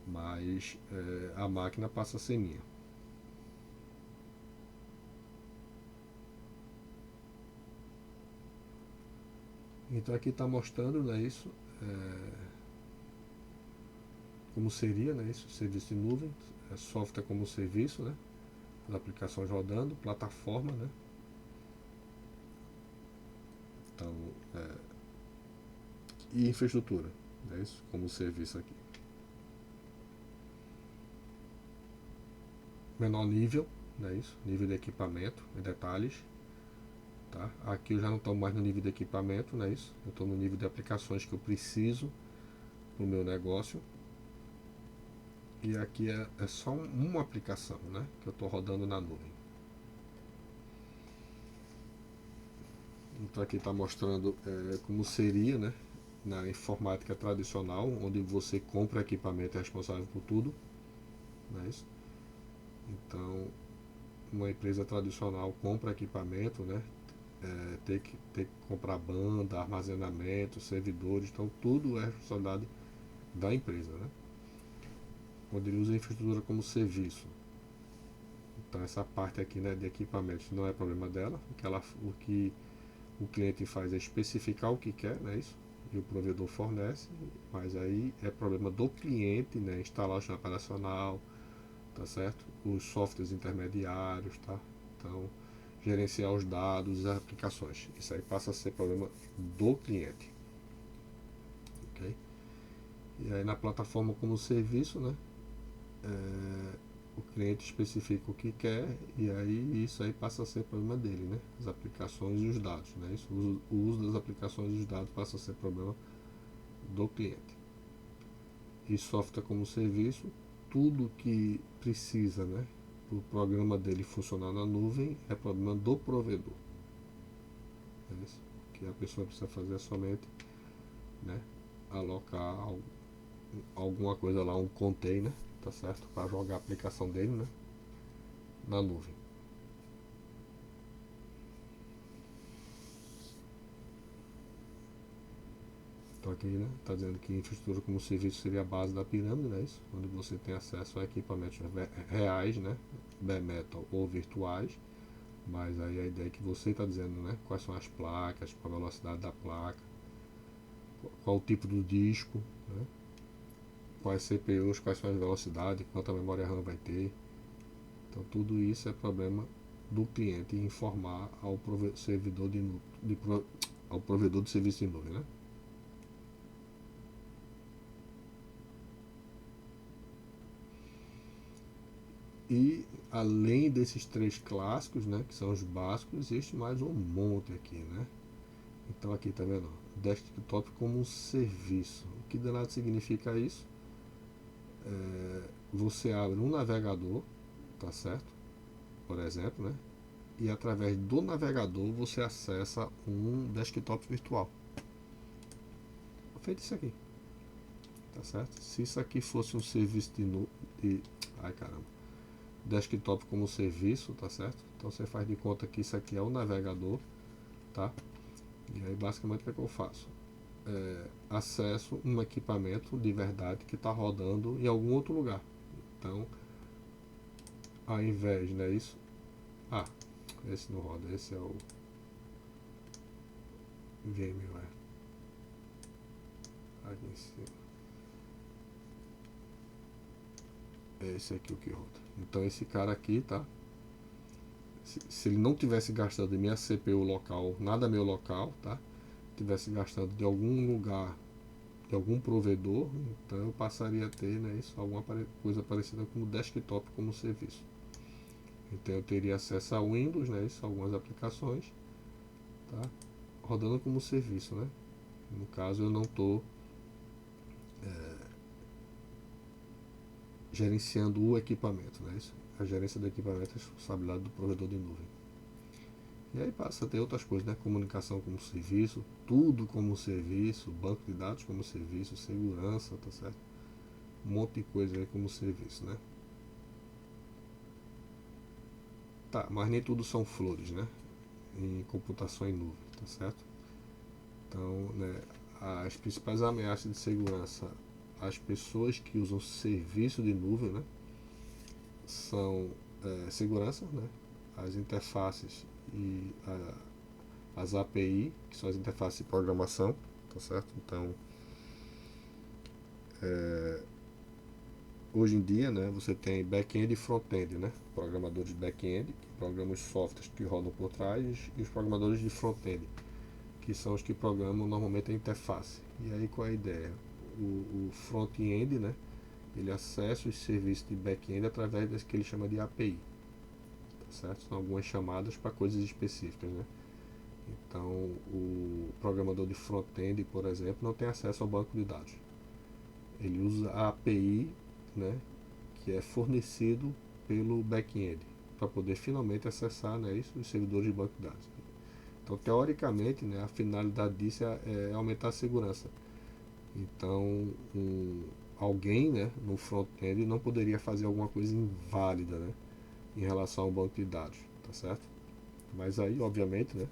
Mas a máquina passa a ser minha. Então aqui está mostrando, né, isso, como seria, né, isso, serviço de nuvem, software como serviço, né, as aplicações rodando, plataforma, né, então, e infraestrutura, né, isso, como serviço aqui. Menor nível, né, isso, nível de equipamento, detalhes, tá? Aqui eu já não estou mais no nível de equipamento, né, isso, eu estou no nível de aplicações que eu preciso no meu negócio. E aqui é só uma aplicação, né, que eu estou rodando na nuvem. Então aqui está mostrando como seria, né, na informática tradicional, onde você compra equipamento e é responsável por tudo. Não é isso? Então, uma empresa tradicional compra equipamento, né, tem que comprar banda, armazenamento, servidores, então tudo é responsabilidade da empresa, né? Onde ele usa a infraestrutura como serviço. Então essa parte aqui, né, de equipamentos não é problema dela, o que o cliente faz é especificar o que quer, né, isso, e o provedor fornece, mas aí é problema do cliente, né, instalar o sistema operacional, tá certo? Os softwares intermediários, tá? Então, gerenciar os dados e as aplicações. Isso aí passa a ser problema do cliente, ok? E aí na plataforma como serviço, né, o cliente especifica o que quer e aí isso aí passa a ser problema dele, né? As aplicações e os dados, né? Isso, o uso das aplicações e os dados passa a ser problema do cliente. E software como serviço, tudo que precisa, né, o programa dele funcionar na nuvem é problema do provedor. É isso. O que a pessoa precisa fazer é somente, né, alocar alguma coisa lá, um container, tá certo? Para jogar a aplicação dele, né, na nuvem. Então aqui, né, está dizendo que infraestrutura como serviço seria a base da pirâmide, né, isso? Onde você tem acesso a equipamentos reais, né, bare metal ou virtuais. Mas aí a ideia é que você está dizendo, né? Quais são as placas, qual a velocidade da placa, qual o tipo do disco, né? Quais CPUs, quais são as velocidades, quanta memória RAM vai ter. Então tudo isso é problema do cliente informar ao servidor ao provedor de serviço de nuvem, né? E além desses três clássicos, né, que são os básicos, existe mais um monte aqui, né? Então aqui tá vendo? Desktop como um serviço. O que danado significa isso? Você abre um navegador, tá certo? Por exemplo, né? E através do navegador você acessa um desktop virtual. Feito isso aqui, tá certo? Se isso aqui fosse um serviço ai caramba, desktop como serviço, tá certo? Então você faz de conta que isso aqui é o navegador, tá? E aí basicamente o que é que eu faço? Acesso um equipamento de verdade que está rodando em algum outro lugar. Então, ao invés, né, isso? Ah, esse não roda, esse é o VMware. Aqui em cima. É esse aqui o que roda. Então esse cara aqui, tá? Se ele não tivesse gastado de minha CPU local, nada meu local, tá? Tivesse gastado de algum lugar, de algum provedor, então eu passaria a ter, né, isso, alguma coisa parecida com o desktop como serviço. Então eu teria acesso a Windows, né, isso, algumas aplicações, tá? Rodando como serviço, né? No caso eu não estou gerenciando o equipamento, né? Isso, a gerência do equipamento é responsabilidade do provedor de nuvem. E aí passa a ter outras coisas, né? Comunicação como serviço, tudo como serviço, banco de dados como serviço, segurança, tá certo? Um monte de coisa aí como serviço, né? Tá, mas nem tudo são flores, né? Em computação em nuvem, tá certo? Então, né, as principais ameaças de segurança às pessoas que usam serviço de nuvem, né, são segurança, né, as interfaces e as API, que são as interfaces de programação, tá certo? Então, hoje em dia, né, você tem back-end e front-end, né, programadores de back-end, que programam os softwares que rodam por trás, e os programadores de front-end, que são os que programam normalmente a interface. E aí qual é a ideia? O front-end, né, ele acessa os serviços de back-end através das que ele chama de API, tá certo? São algumas chamadas para coisas específicas, né? Então, o programador de front-end, por exemplo, não tem acesso ao banco de dados. Ele usa a API, né, que é fornecido pelo back-end para poder finalmente acessar, né, isso, os servidores de banco de dados. Então, teoricamente, né, a finalidade disso é aumentar a segurança. Então, alguém, né, no front-end não poderia fazer alguma coisa inválida, né, em relação ao banco de dados, tá certo? Mas aí, obviamente, né,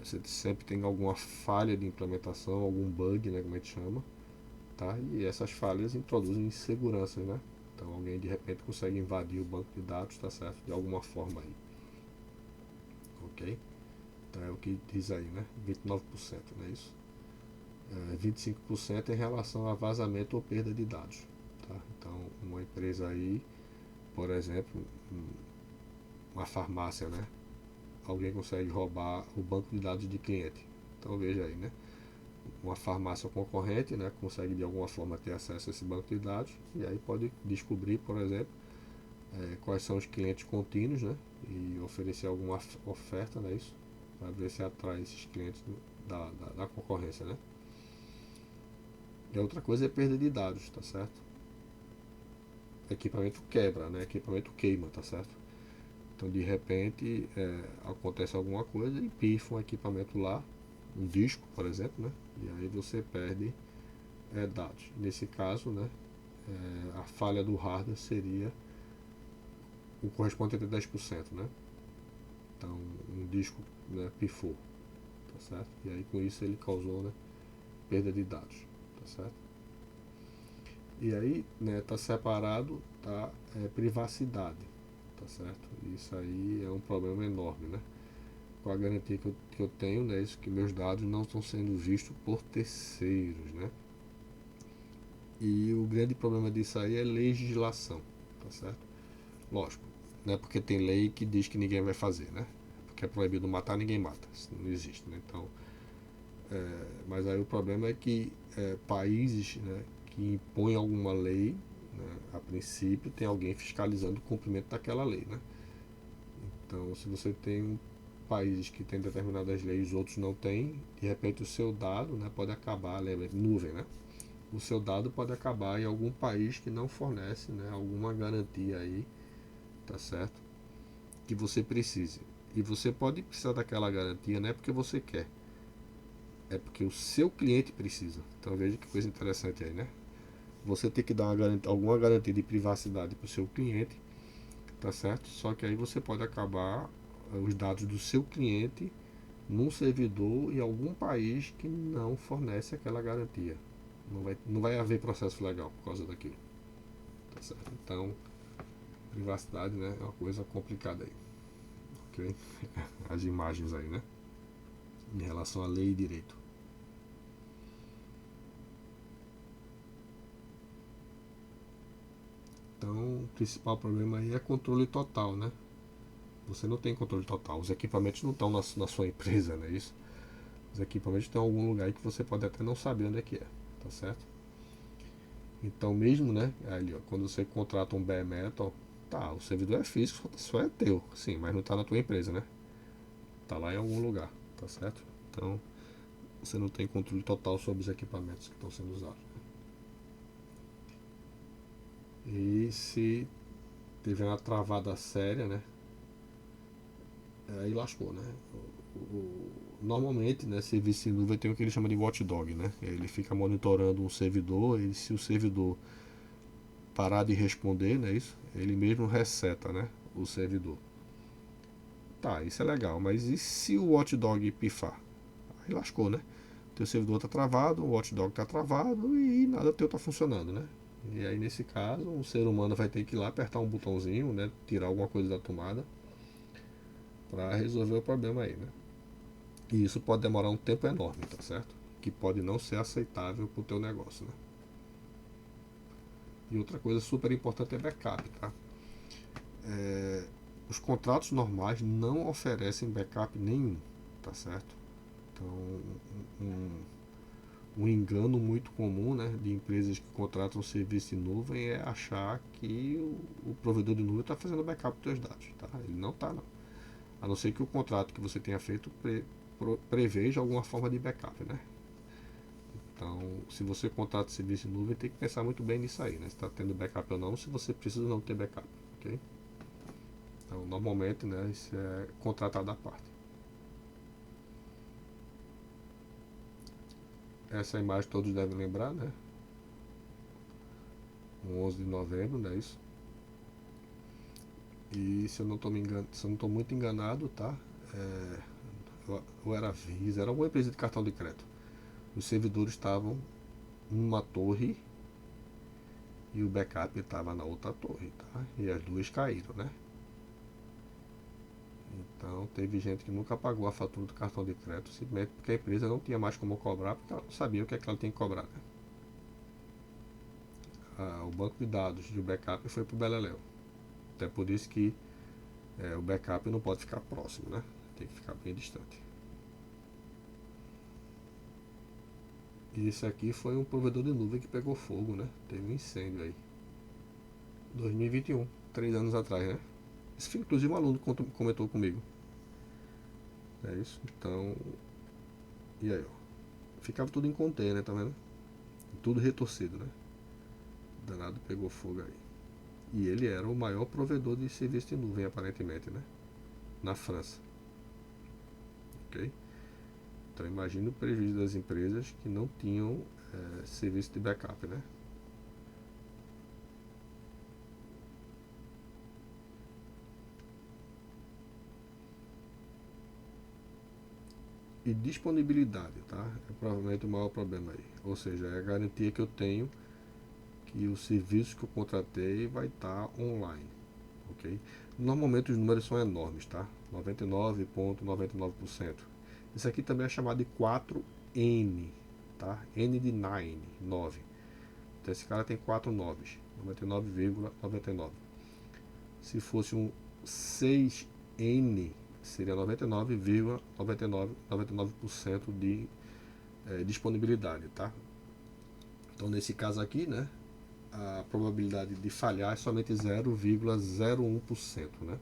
você sempre tem alguma falha de implementação, algum bug, né, como a gente chama, tá? E essas falhas introduzem inseguranças, né? Então alguém de repente consegue invadir o banco de dados, tá certo? De alguma forma aí, ok? Então é o que diz aí, né? 29%, não é isso? 25% em relação a vazamento ou perda de dados, tá? Então uma empresa aí, por exemplo, uma farmácia, né? Alguém consegue roubar o banco de dados de cliente. Então veja aí, né? Uma farmácia concorrente, né, consegue de alguma forma ter acesso a esse banco de dados e aí pode descobrir, por exemplo, quais são os clientes contínuos, né? E oferecer alguma oferta, né? Isso, para ver se atrai esses clientes da concorrência, né? E a outra coisa é perda de dados, tá certo? Equipamento quebra, né? Equipamento queima, tá certo? Então de repente acontece alguma coisa e pifa um equipamento lá, um disco, por exemplo, né? E aí você perde dados. Nesse caso, né? A falha do hardware seria o correspondente a 10%, né? Então um disco, né, pifou, tá certo? E aí com isso ele causou, né, perda de dados, tá certo? E aí, né, tá separado da privacidade, tá certo? Isso aí é um problema enorme, né? Com a garantia que eu tenho, né, isso que meus dados não estão sendo vistos por terceiros, né? E o grande problema disso aí é legislação, tá certo? Lógico, não é porque tem lei que diz que ninguém vai fazer, né? Porque é proibido matar, ninguém mata, isso não existe, né? Então, mas aí o problema é que países, né, que impõem alguma lei, né, a princípio tem alguém fiscalizando o cumprimento daquela lei, né? Então, se você tem países que têm determinadas leis, outros não têm, de repente o seu dado, né, pode acabar, lembra, nuvem, né? O seu dado pode acabar em algum país que não fornece, né, alguma garantia aí, tá certo? Que você precise. E você pode precisar daquela garantia não é porque você quer, é porque o seu cliente precisa. Então veja que coisa interessante aí, né? Você tem que dar alguma garantia de privacidade para o seu cliente, tá certo? Só que aí você pode acabar os dados do seu cliente num servidor em algum país que não fornece aquela garantia. Não vai haver processo legal por causa daquilo, tá certo? Então, privacidade, né, é uma coisa complicada aí, ok? As imagens aí, né? Em relação à lei e direito. Então, o principal problema aí é controle total, né? Você não tem controle total. Os equipamentos não estão na sua empresa, não é isso? Os equipamentos estão em algum lugar aí que você pode até não saber onde é que é, tá certo? Então, mesmo, né? Ali, ó, quando você contrata um bare metal, tá, o servidor é físico, só é teu, sim, mas não está na tua empresa, né? Tá lá em algum lugar, tá certo? Então, você não tem controle total sobre os equipamentos que estão sendo usados. E se tiver uma travada séria, né? Aí lascou, né? Normalmente, né, serviço em nuvem tem o que ele chama de watchdog, né? Ele fica monitorando um servidor e se o servidor parar de responder, né, isso, ele mesmo reseta, né, o servidor. Tá, isso é legal, mas e se o watchdog pifar? Aí lascou, né? Teu servidor tá travado, o watchdog tá travado e nada teu tá funcionando, né? E aí nesse caso, o ser humano vai ter que ir lá apertar um botãozinho, né, tirar alguma coisa da tomada para resolver o problema aí, né? E isso pode demorar um tempo enorme, tá certo? Que pode não ser aceitável para o teu negócio, né? E outra coisa super importante é backup, tá? Os contratos normais não oferecem backup nenhum, tá certo? Então, um engano muito comum, né, de empresas que contratam serviço em nuvem é achar que o provedor de nuvem está fazendo backup dos teus dados, tá? Ele não está, não. A não ser que o contrato que você tenha feito preveja alguma forma de backup, né? Então, se você contrata serviço em nuvem, tem que pensar muito bem nisso aí, né? Se está tendo backup ou não, se você precisa ou não ter backup, ok? Então, normalmente, né, isso é contratado à parte. Essa imagem todos devem lembrar, né? 11 de novembro, não é isso? E se eu não estou me engan... se eu não estou muito enganado, tá? É... Ou era Visa, era alguma empresa de cartão de crédito. Os servidores estavam numa torre e o backup estava na outra torre, tá? E as duas caíram, né? Então teve gente que nunca pagou a fatura do cartão de crédito simplesmente porque a empresa não tinha mais como cobrar, porque ela não sabia o que é que ela tinha que cobrar, né? O banco de dados de backup foi para o Beleléu. Até por isso que o backup não pode ficar próximo, né? Tem que ficar bem distante. E esse aqui foi um provedor de nuvem que pegou fogo, né? Teve um incêndio aí. 2021. 3 anos atrás, né? Isso foi inclusive um aluno comentou comigo. É isso. Então, e aí, ó. Ficava tudo em container, tá vendo? Tudo retorcido, né? Danado pegou fogo aí. E ele era o maior provedor de serviço de nuvem, aparentemente, né? Na França. Ok? Então imagina o prejuízo das empresas que não tinham serviço de backup, né? E disponibilidade, tá? É provavelmente o maior problema aí. Ou seja, é a garantia que eu tenho que o serviço que eu contratei vai estar online, ok? Normalmente os números são enormes, tá? 99,99%. Isso aqui também é chamado de 4N, tá? N de 9, 9. Então esse cara tem 4 noves, 99,99. Se fosse um 6N, seria 99,99% de disponibilidade, tá? Então nesse caso aqui, né, a probabilidade de falhar é somente 0,01%, né?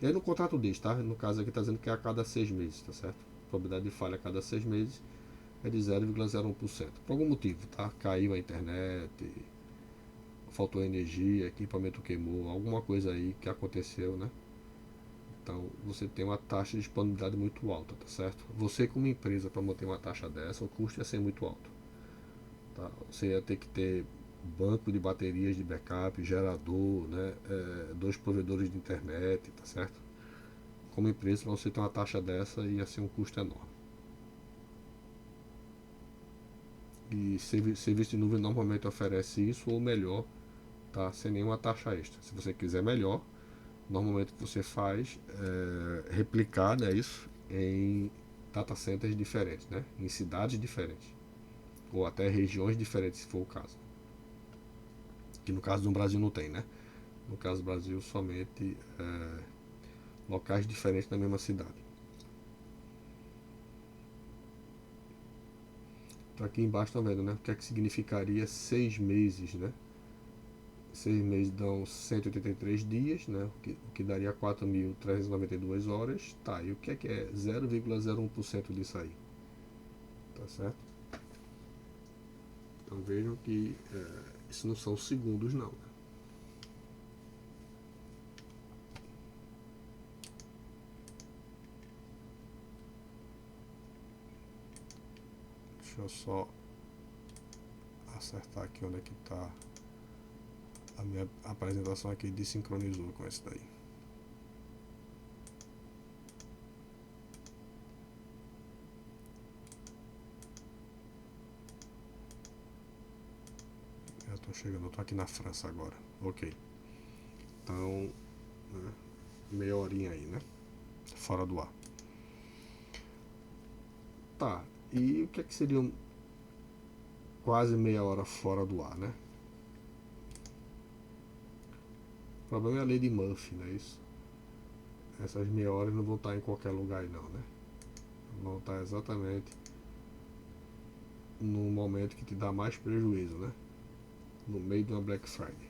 E aí no contrato diz, tá? No caso aqui está dizendo que é a cada 6 meses, tá certo? A probabilidade de falha a cada 6 meses é de 0,01%. Por algum motivo, tá? Caiu a internet, faltou energia, equipamento queimou, alguma coisa aí que aconteceu, né? Então você tem uma taxa de disponibilidade muito alta, tá certo? Você como empresa para manter uma taxa dessa, o custo ia ser muito alto. Tá? Você ia ter que ter banco de baterias de backup, gerador, né? Dois provedores de internet, tá certo? Como empresa, para você ter uma taxa dessa ia ser um custo enorme. E serviço de nuvem normalmente oferece isso ou melhor, tá? Sem nenhuma taxa extra. Se você quiser melhor, normalmente você faz replicar, né, isso em data centers diferentes, né? Em cidades diferentes. Ou até regiões diferentes, se for o caso. Que no caso do Brasil não tem, né? No caso do Brasil, somente locais diferentes na mesma cidade. Então aqui embaixo estão vendo, né? O que é que significaria 6 meses, né? 6 meses dão 183 dias, né? O que daria 4.392 horas. Tá, e o que é 0,01% disso aí? Tá certo? Então vejam que isso não são segundos, não. Deixa eu só acertar aqui onde é que está a minha apresentação aqui, desincronizou com esse daí. Já estou chegando, eu estou aqui na França agora. Ok. Então, né, meia horinha aí, né? Fora do ar. Tá, e o que é que seria quase meia hora fora do ar, né? O problema é a lei de Murphy, não é isso? Essas meia horas não vão estar em qualquer lugar aí não, né? Vão estar exatamente no momento que te dá mais prejuízo, né? No meio de uma Black Friday.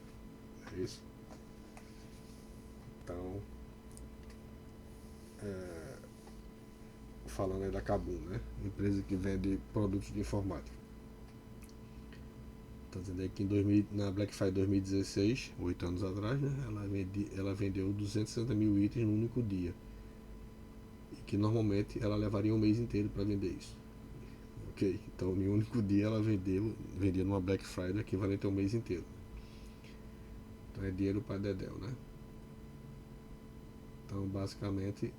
É isso? Então, falando aí da Kabum, né? Empresa que vende produtos de informática. Tá dizendo aí que na Black Friday 2016, 8 anos atrás, né? Ela vendeu 260 mil itens num único dia. E que normalmente ela levaria um mês inteiro para vender isso. Ok? Então, em um único dia ela vendia numa Black Friday equivalente a um mês inteiro. Então é dinheiro para Dedéu, né? Então, basicamente,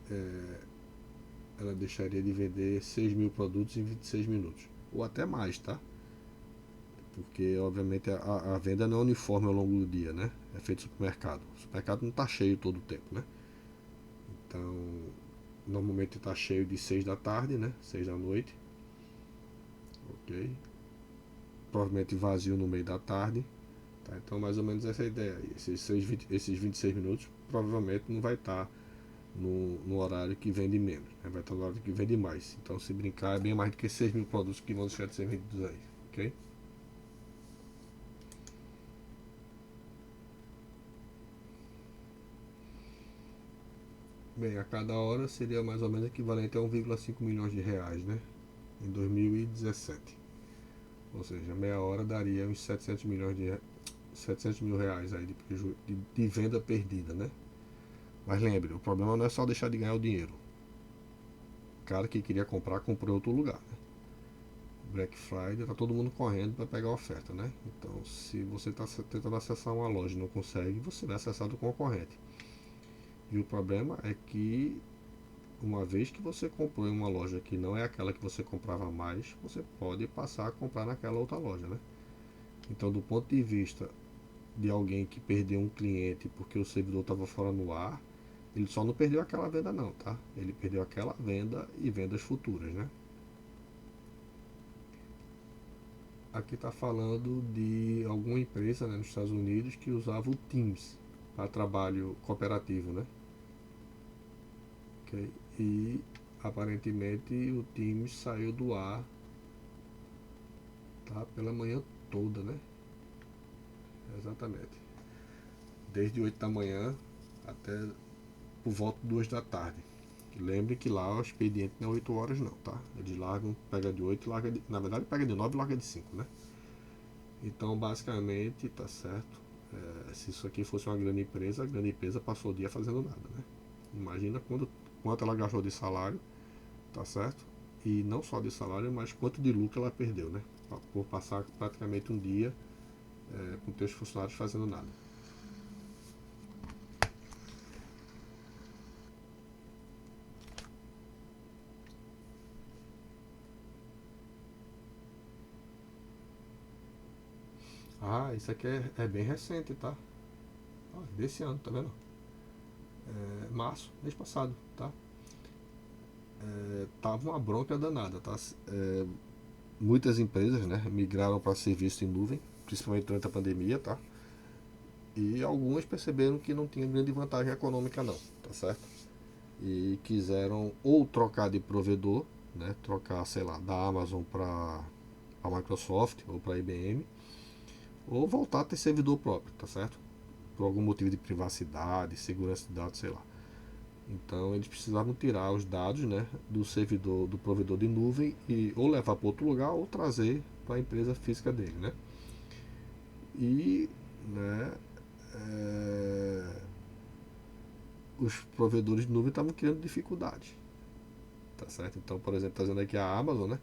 ela deixaria de vender 6 mil produtos em 26 minutos. Ou até mais, tá? Porque, obviamente, a venda não é uniforme ao longo do dia, né? É feito supermercado. O supermercado não está cheio todo o tempo, né? Então, normalmente está cheio de 6 da tarde, né? 6 da noite. Ok? Provavelmente vazio no meio da tarde. Tá? Então, mais ou menos essa é a ideia. Esses 26 minutos provavelmente não vai estar no horário que vende menos, né? Vai estar no horário que vende mais. Então, se brincar, é bem mais do que 6 mil produtos que vão deixar de ser vendidos aí. Ok? Bem, a cada hora seria mais ou menos equivalente a 1,5 milhões de reais, né? Em 2017. Ou seja, meia hora daria uns 700 mil reais aí de venda perdida, né? Mas lembre, o problema não é só deixar de ganhar o dinheiro. O cara que queria comprar comprou em outro lugar, né? Black Friday, tá todo mundo correndo para pegar a oferta, né? Então, se você está tentando acessar uma loja e não consegue, você vai acessar do concorrente. E o problema é que uma vez que você comprou em uma loja que não é aquela que você comprava mais, você pode passar a comprar naquela outra loja, né? Então, do ponto de vista de alguém que perdeu um cliente porque o servidor estava fora no ar, ele só não perdeu aquela venda não, tá? Ele perdeu aquela venda e vendas futuras, né? Aqui está falando de alguma empresa, né, nos Estados Unidos que usava o Teams para trabalho cooperativo, né? Okay? E aparentemente o Teams saiu do ar, tá? Pela manhã toda, né? Exatamente. Desde 8 da manhã até por volta de 2 da tarde. Lembre que lá o expediente não é 8 horas não, tá? Eles largam, pega de 8 e larga de, na verdade pega de 9 e larga de 5, né? Então basicamente, tá certo. Se isso aqui fosse uma grande empresa, a grande empresa passou o dia fazendo nada, né? Imagina quanto ela gastou de salário, tá certo? E não só de salário, mas quanto de lucro ela perdeu, né? Por passar praticamente um dia com teus funcionários fazendo nada. Ah, isso aqui é bem recente, tá? Desse ano, tá vendo? Março, mês passado, tá? Tava uma bronca danada, tá? Muitas empresas, né, migraram para serviço em nuvem, principalmente durante a pandemia, tá? E algumas perceberam que não tinha grande vantagem econômica não, tá certo? E quiseram ou trocar de provedor, né, trocar, sei lá, da Amazon para a Microsoft ou para a IBM, ou voltar a ter servidor próprio, tá certo? Por algum motivo de privacidade, segurança de dados, sei lá. Então eles precisavam tirar os dados, né, do servidor, do provedor de nuvem e ou levar para outro lugar ou trazer para a empresa física dele, né? E, né, é, os provedores de nuvem estavam criando dificuldade, tá certo? Então, por exemplo, trazendo aqui a Amazon, né,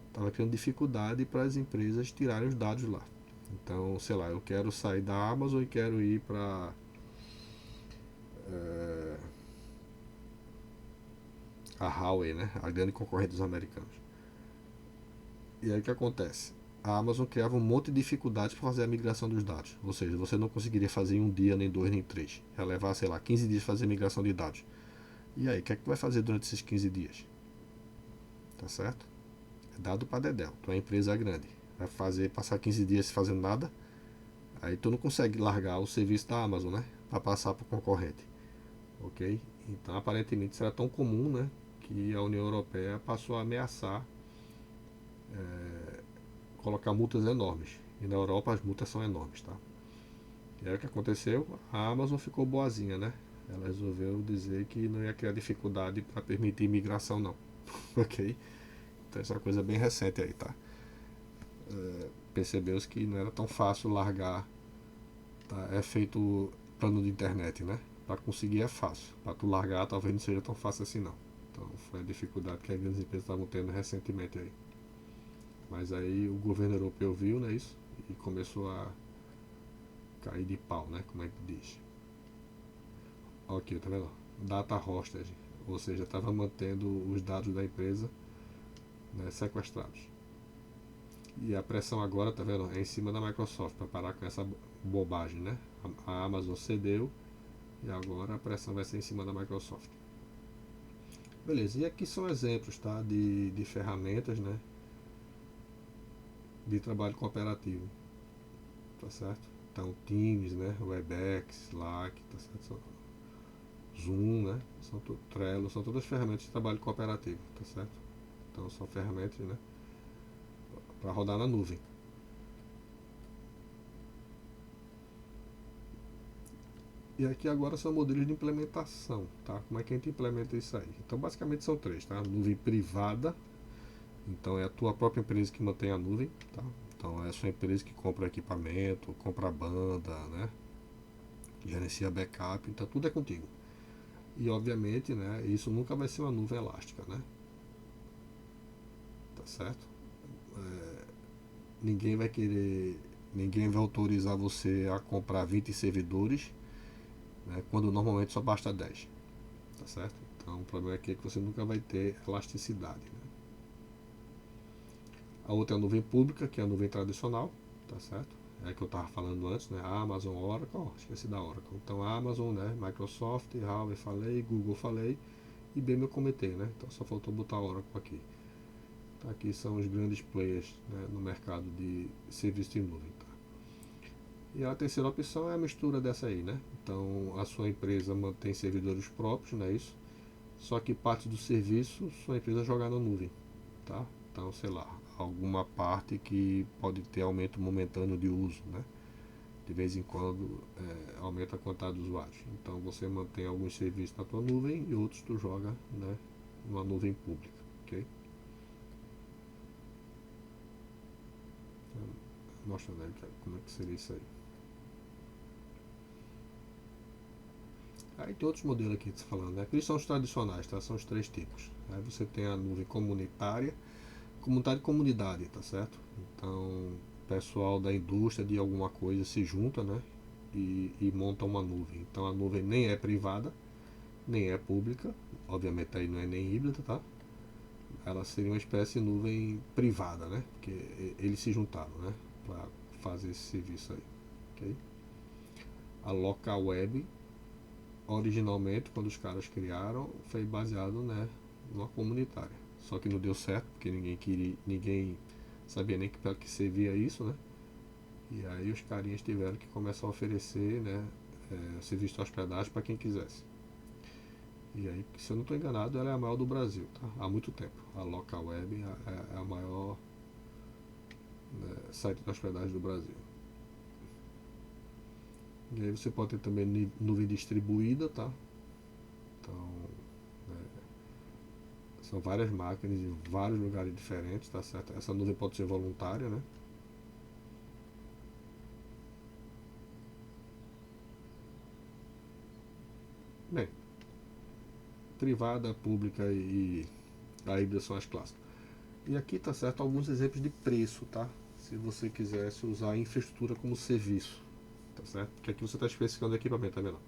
estava criando dificuldade para as empresas tirarem os dados lá. Então, sei lá, eu quero sair da Amazon e quero ir para a Huawei, né, a grande concorrente dos americanos. E aí o que acontece? A Amazon criava um monte de dificuldades para fazer a migração dos dados. Ou seja, você não conseguiria fazer em um dia, nem dois, nem três. Ia levar, sei lá, 15 dias fazer a migração de dados. E aí, o que é que tu vai fazer durante esses 15 dias? Tá certo? É dado para Dedéu. Tu é uma empresa grande. Vai passar 15 dias fazendo nada, aí tu não consegue largar o serviço da Amazon, né? Para passar para o concorrente. Ok? Então, aparentemente, isso era tão comum, né? Que a União Europeia passou a ameaçar colocar multas enormes. E na Europa as multas são enormes, tá? E aí o que aconteceu? A Amazon ficou boazinha, né? Ela resolveu dizer que não ia criar dificuldade para permitir migração, não. Ok? Então essa é uma coisa bem recente aí, tá? Percebeu-se que não era tão fácil largar, tá? É feito plano de internet, né? Para conseguir é fácil. Para tu largar talvez não seja tão fácil assim, não. Então foi a dificuldade que as grandes empresas estavam tendo recentemente aí. Mas aí o governo europeu viu, né, isso? E começou a cair de pau, né? Como é que diz? Ok, tá vendo? Data hostage, ou seja, estava mantendo os dados da empresa, né, sequestrados. E a pressão agora, tá vendo? É em cima da Microsoft para parar com essa bobagem, né? A Amazon cedeu e agora a pressão vai ser em cima da Microsoft. Beleza, e aqui são exemplos, tá? De ferramentas, né? De trabalho cooperativo, tá certo? Então, Teams, né? Webex, Slack, tá certo? Zoom, né? Trello, são todas ferramentas de trabalho cooperativo, tá certo? Então são ferramentas, né, para rodar na nuvem. E aqui agora são modelos de implementação, tá? Como é que a gente implementa isso aí? Então basicamente são três, tá? Nuvem privada, então é a tua própria empresa que mantém a nuvem, tá? Então é a sua empresa que compra equipamento, compra a banda, né? Gerencia backup, então tudo é contigo. E obviamente, né, isso nunca vai ser uma nuvem elástica, né? Tá certo? Ninguém vai querer, ninguém vai autorizar você a comprar 20 servidores, né, quando normalmente só basta 10, tá certo? Então o problema aqui é que você nunca vai ter elasticidade, né? A outra é a nuvem pública, que é a nuvem tradicional, tá certo? É que eu estava falando antes, né? A Amazon, Oracle, esqueci da Oracle. Então a Amazon, né? Microsoft, Huawei falei, Google falei, e IBM eu comentei, né? Então só faltou botar a Oracle aqui. Tá, aqui são os grandes players, né, no mercado de serviço de nuvem. Tá? E a terceira opção é a mistura dessa aí, né? Então a sua empresa mantém servidores próprios, não é isso? Só que parte do serviço sua empresa joga na nuvem, tá? Então, sei lá, alguma parte que pode ter aumento momentâneo de uso, né? De vez em quando aumenta a quantidade de usuários. Então você mantém alguns serviços na tua nuvem e outros tu joga, né, numa nuvem pública, ok? Então, mostra, né, como é que seria isso aí. Aí tem outros modelos aqui que você falando, né? Aqueles são os tradicionais, tá? São os três tipos. Aí você tem a nuvem comunitária, comunitária e comunidade, tá certo? Então, o pessoal da indústria de alguma coisa se junta, né? E monta uma nuvem. Então a nuvem nem é privada, nem é pública, obviamente aí não é nem híbrida, tá? Ela seria uma espécie de nuvem privada, né? Porque eles se juntaram, né? Para fazer esse serviço aí, ok? A local web, originalmente, quando os caras criaram, foi baseado, né, numa comunitária. Só que não deu certo, porque ninguém sabia nem para que servia isso, né? E aí os carinhas tiveram que começar a oferecer, né, serviço de hospedagem para quem quisesse. E aí, se eu não estou enganado, ela é a maior do Brasil, tá? Há muito tempo. A Local Web é a maior, né, site de hospedagem do Brasil. E aí você pode ter também nuvem distribuída, tá? Então, né, são várias máquinas em vários lugares diferentes, tá certo? Essa nuvem pode ser voluntária, né? Bem, privada, pública e a híbrida são as clássicas. E aqui tá certo alguns exemplos de preço, tá? Se você quisesse usar a infraestrutura como serviço, tá certo? Porque aqui você está especificando o equipamento, tá vendo?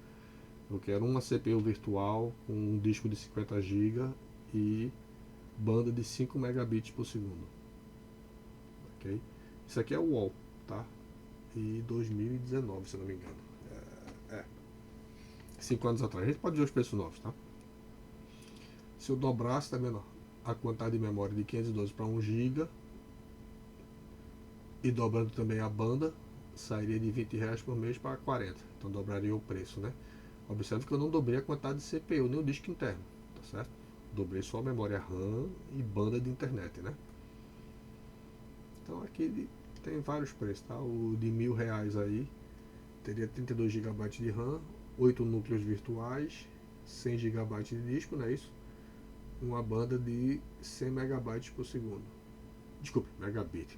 Eu quero uma CPU virtual com um disco de 50 GB e banda de 5 megabits por segundo, ok? Isso aqui é o UOL, tá? E 2019, se eu não me engano. 5 anos atrás. A gente pode ver os preços novos, tá? Se eu dobrasse, tá vendo? A quantidade de memória de 512 para 1 GB e dobrando também a banda, sairia de R$ 20 por mês para 40. Então dobraria o preço, né? Observe que eu não dobrei a quantidade de CPU, nem o disco interno, tá certo? Dobrei só a memória RAM e banda de internet, né? Então aqui tem vários preços, tá? O de R$ 1.000 aí teria 32 GB de RAM, 8 núcleos virtuais, 100 GB de disco, não é isso? Uma banda de 100 megabytes por segundo. Desculpe, megabyte.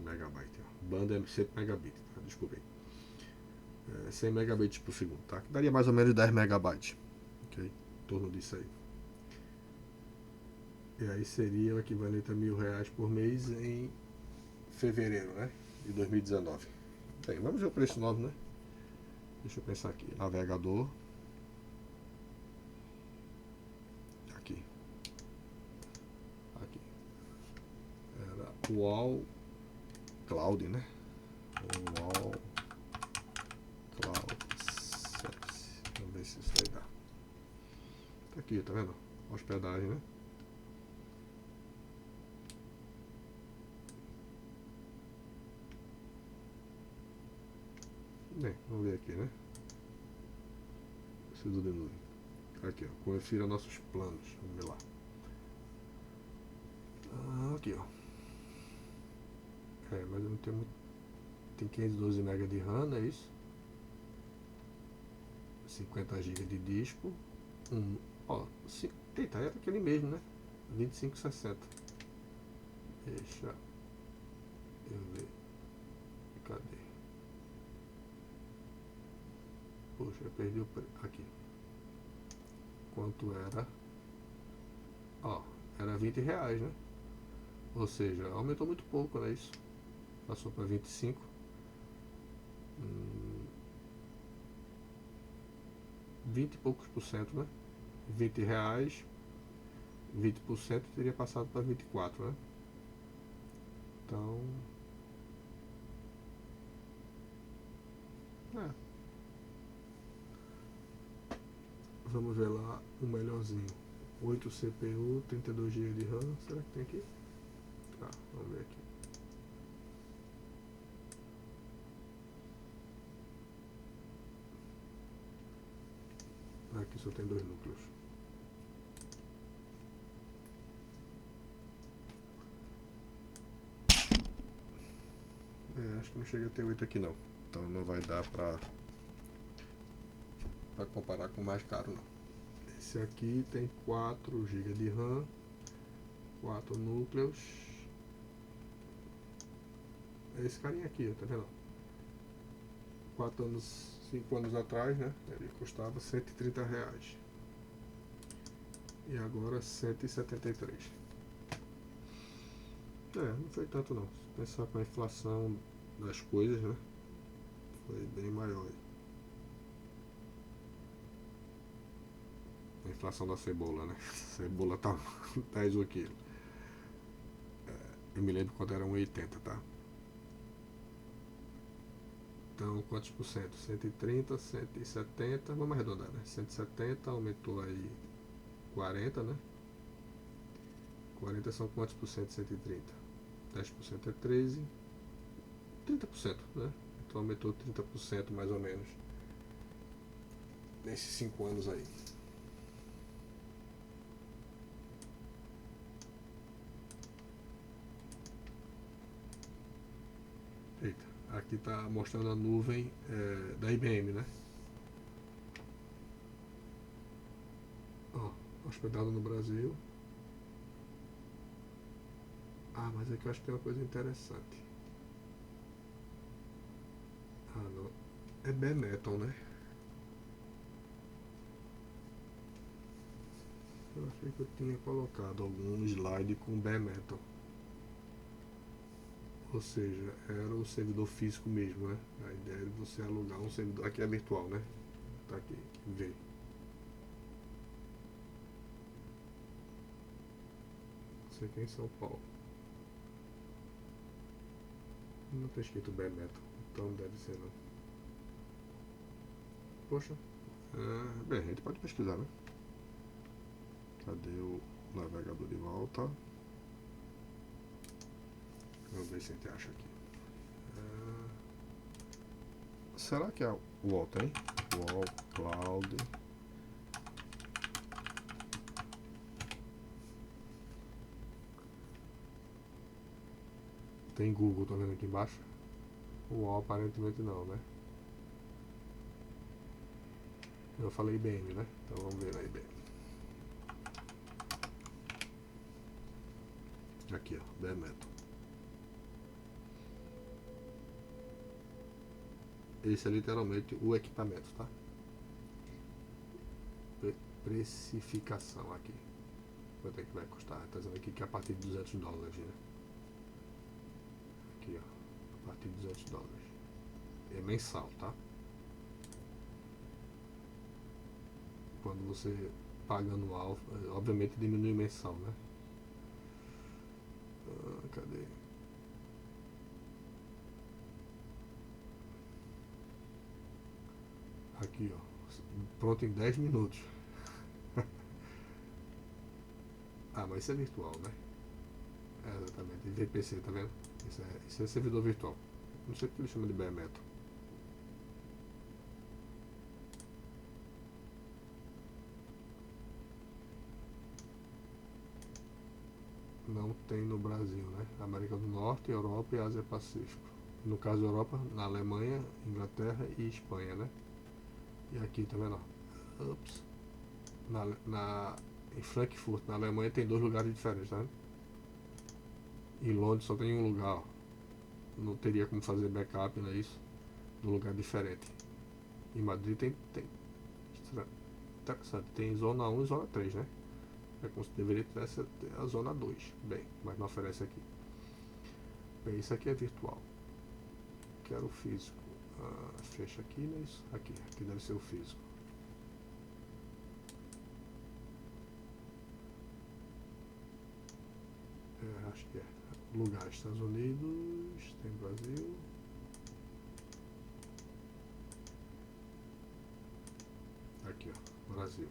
Banda é sempre megabit, tá? Desculpe. 100 megabits por segundo, tá? Que daria mais ou menos 10 megabytes, ok? Em torno disso aí. E aí seria o equivalente a R$ 1.000 por mês em fevereiro, né? De 2019. Bem, vamos ver o preço novo, né? Deixa eu pensar aqui. Navegador. Aqui. Aqui. Era UOL Cloud, né? UOL Cloud Service. Vamos ver se isso vai dar. Tá aqui, tá vendo? Hospedagem, né? Bem, vamos ver aqui, né? Preciso de nuvem. Aqui, ó. Confira nossos planos. Vamos ver lá. Aqui, ó. Mas eu não tenho muito. Tem 512 MB de RAM, é isso? 50 GB de disco. Ó, eita, era aquele mesmo, né? 2560. Deixa eu ver. Cadê? Poxa, eu perdi o preço. Aqui. Quanto era? Ó, era R$ 20, né? Ou seja, aumentou muito pouco, né? Isso. Passou para 25. 20 e poucos por cento, né? R$ 20, 20% teria passado para 24, né? Então, é. Vamos ver lá o melhorzinho. 8 CPU, 32 GB de RAM. Será que tem aqui? Tá, vamos ver aqui. Aqui só tem 2 núcleos. Acho que não chega a ter 8 aqui não. Então não vai dar pra comparar com o mais caro não. Esse aqui tem 4 GB de RAM, 4 núcleos. Esse carinha aqui, tá vendo? 5 anos atrás, né? Ele custava R$ 130. E agora 173. Não foi tanto não. Se pensar com a inflação das coisas, né? Foi bem maior. A inflação da cebola, né? A cebola tá 10 o quilo. Eu me lembro quando era 1,80, tá? Então, quantos por cento? 130, 170, vamos arredondar, né? 170, aumentou aí 40, né? 40 são quantos por cento de 130? 10% é 13, 30%, né? Então aumentou 30% mais ou menos nesses 5 anos aí. Eita, aqui está mostrando a nuvem da IBM, né? Ó, hospedado no Brasil. Mas aqui eu acho que tem uma coisa interessante. Não. É bare metal, né? Eu achei que eu tinha colocado algum slide com bare metal. Ou seja, era o servidor físico mesmo, né? A ideia é você alugar um servidor. Aqui é virtual, né? Tá aqui, vê. Isso aqui é em São Paulo. Não tá escrito bare metal, então não deve ser não. Poxa. Bem, a gente pode pesquisar, né? Cadê o navegador de volta? Vamos ver se a gente acha aqui. Será que é o UOL tem? UOL Cloud. Tem Google, tá vendo aqui embaixo? O UOL aparentemente não, né? Eu falei IBM, né? Então vamos ver na IBM. Aqui, ó, bare metal. Esse é literalmente o equipamento, tá? Precificação aqui. Quanto é que vai custar? Tá dizendo aqui que é a partir de $200, né? Aqui, ó. A partir de $200. É mensal, tá? Quando você paga anual, obviamente diminui mensal, né? Cadê? Aqui, ó. Pronto em 10 minutos. Mas isso é virtual, né? Exatamente. VPC, tá vendo? Isso é servidor virtual. Não sei porque ele chama de bare metal. Não tem no Brasil, né? América do Norte, Europa e Ásia Pacífico. No caso da Europa, na Alemanha, Inglaterra e Espanha, né? E aqui, tá vendo? Ups. Em Frankfurt, na Alemanha, tem 2 lugares diferentes, tá vendo? Em Londres só tem um lugar, ó. Não teria como fazer backup, não é isso? Num lugar diferente. Em Madrid tem interessante, tem zona 1 e zona 3, né? É como se deveria ter a zona 2. Bem, mas não oferece aqui. Bem, isso aqui é virtual. Quero o físico. Fecha aqui, não é isso? Aqui deve ser o físico. Acho que é. Lugar, Estados Unidos, tem Brasil. Aqui, ó, Brasil.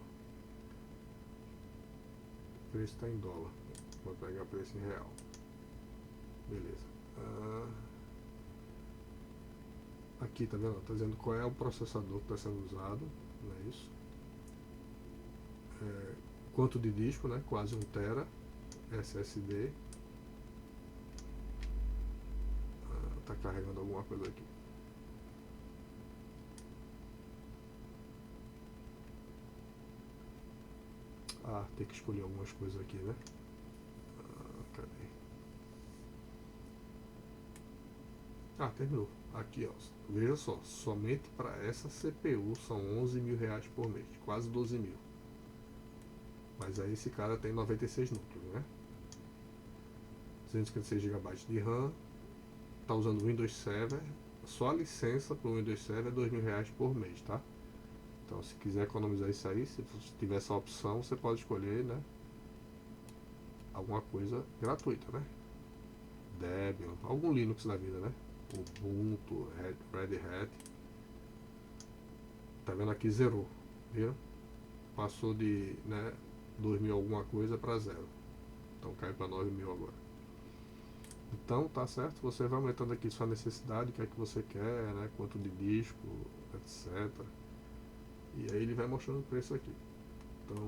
O preço está em dólar. Vou pegar o preço em real. Beleza. Aqui, tá vendo? Tá dizendo qual é o processador que está sendo usado, não é isso? Quanto de disco, né? Quase 1 tera. SSD. Tá carregando alguma coisa aqui. Tem que escolher algumas coisas aqui, né? Cadê? Terminou. Aqui, ó. Veja só, somente para essa CPU são 11 mil reais por mês, quase 12 mil. Mas aí esse cara tem 96 núcleos, né? 256 GB de RAM. Tá usando o Windows Server. Só a licença para o Windows Server é 2 mil reais por mês, tá? Então, se quiser economizar isso aí, se tiver essa opção, você pode escolher, né? Alguma coisa gratuita, né? Debian, algum Linux da vida, né? Ubuntu, Red Hat. Tá vendo aqui, zerou, viram? Passou de, né, 2 mil alguma coisa para 0. Então cai para 9 mil agora. Então, tá certo? Você vai aumentando aqui sua necessidade, o que é que você quer, né? Quanto de disco, etc. E aí ele vai mostrando o preço aqui. Então,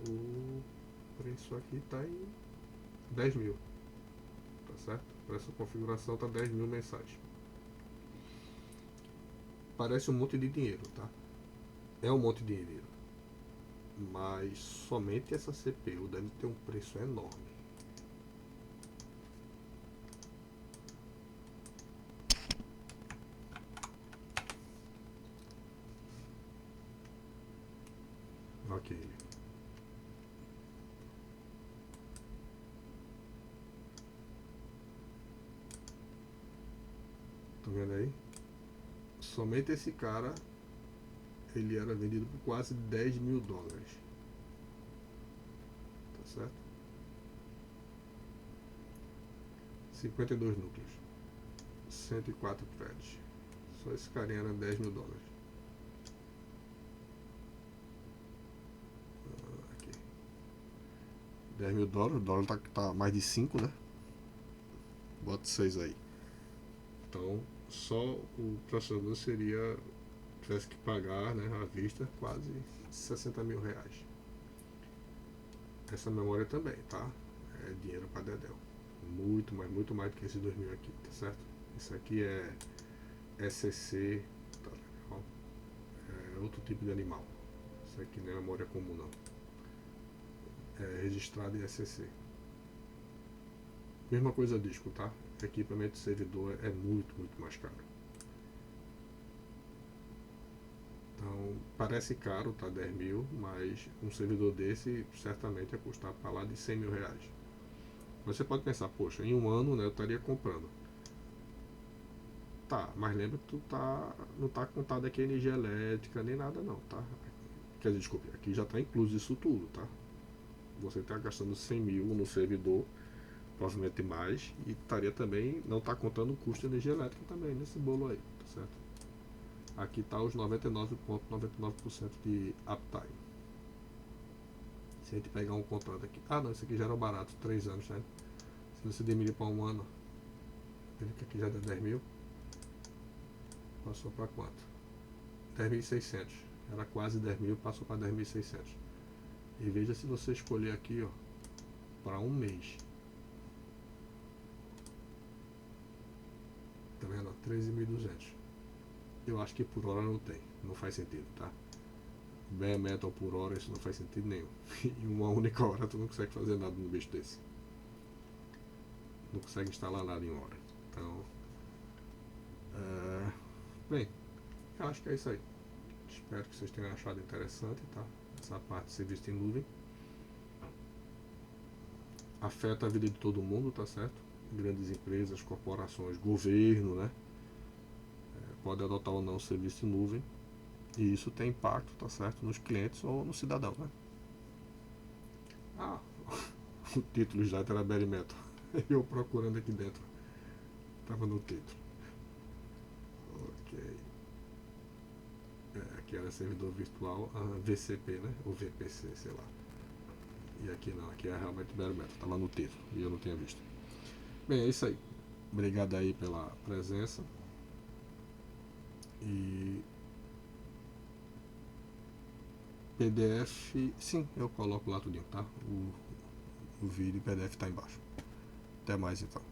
o preço aqui está em 10 mil. Tá certo? Para essa configuração tá 10 mil mensais. Parece um monte de dinheiro, tá? É um monte de dinheiro. Mas somente essa CPU deve ter um preço enorme. Ok. Tá vendo aí? Somente esse cara, ele era vendido por quase 10 mil dólares. Tá certo? 52 núcleos. 104 threads. Só esse carinha era 10 mil dólares. Aqui. 10 mil dólares, o dólar tá mais de 5, né? Bota 6 aí. Então, só o processador tivesse que pagar, né, à vista, quase 60 mil reais. Essa memória também, tá? É dinheiro para dedéu. Muito mais do que esses 2 mil aqui, tá certo? Isso aqui é SCC, tá legal? É outro tipo de animal. Isso aqui não é memória comum, não. É registrado em SCC. Mesma coisa disco, tá? Equipamento de servidor é muito mais caro. Então, parece caro, tá? 10 mil, mas um servidor desse certamente ia custar para lá de 100 mil reais. Você pode pensar, poxa, em um ano, né, eu estaria comprando. Tá, mas lembra que não tá contado aqui energia elétrica nem nada não, tá? Quer dizer, desculpe, aqui já está incluso isso tudo, tá? Você está gastando 100 mil no servidor, provavelmente mais, e estaria também, não está contando o custo de energia elétrica também nesse bolo aí, tá certo? Aqui está os 99,99% de uptime. Se a gente pegar um contrato aqui, não, esse aqui já era barato, 3 anos, né? Se você diminuir para um ano, ele que aqui já deu 10 mil, passou para quanto? 10.600, era quase 10 mil, passou para 10.600. E veja se você escolher aqui, ó, para um mês. Tá vendo? 13.200. Eu acho que por hora não tem, não faz sentido, tá? Bare metal por hora, isso não faz sentido nenhum. Em uma única hora tu não consegue fazer nada no bicho desse. Não consegue instalar nada em uma hora. Então, bem, eu acho que é isso aí. Espero que vocês tenham achado interessante, tá? Essa parte de serviço em nuvem. Afeta a vida de todo mundo, tá certo? Grandes empresas, corporações, governo, né? Pode adotar ou não o serviço em nuvem. E isso tem impacto, tá certo? Nos clientes ou no cidadão, né? Ah, o título já era Bare Metal. Eu procurando aqui dentro. Tava no título. Ok. Aqui era servidor virtual VCP, né? Ou VPC, sei lá. E aqui não, aqui é realmente Bare Metal. Tava no título e eu não tinha visto. Bem, é isso aí. Obrigado aí pela presença. E PDF, sim, eu coloco lá tudinho, tá? O vídeo PDF tá embaixo. Até mais então.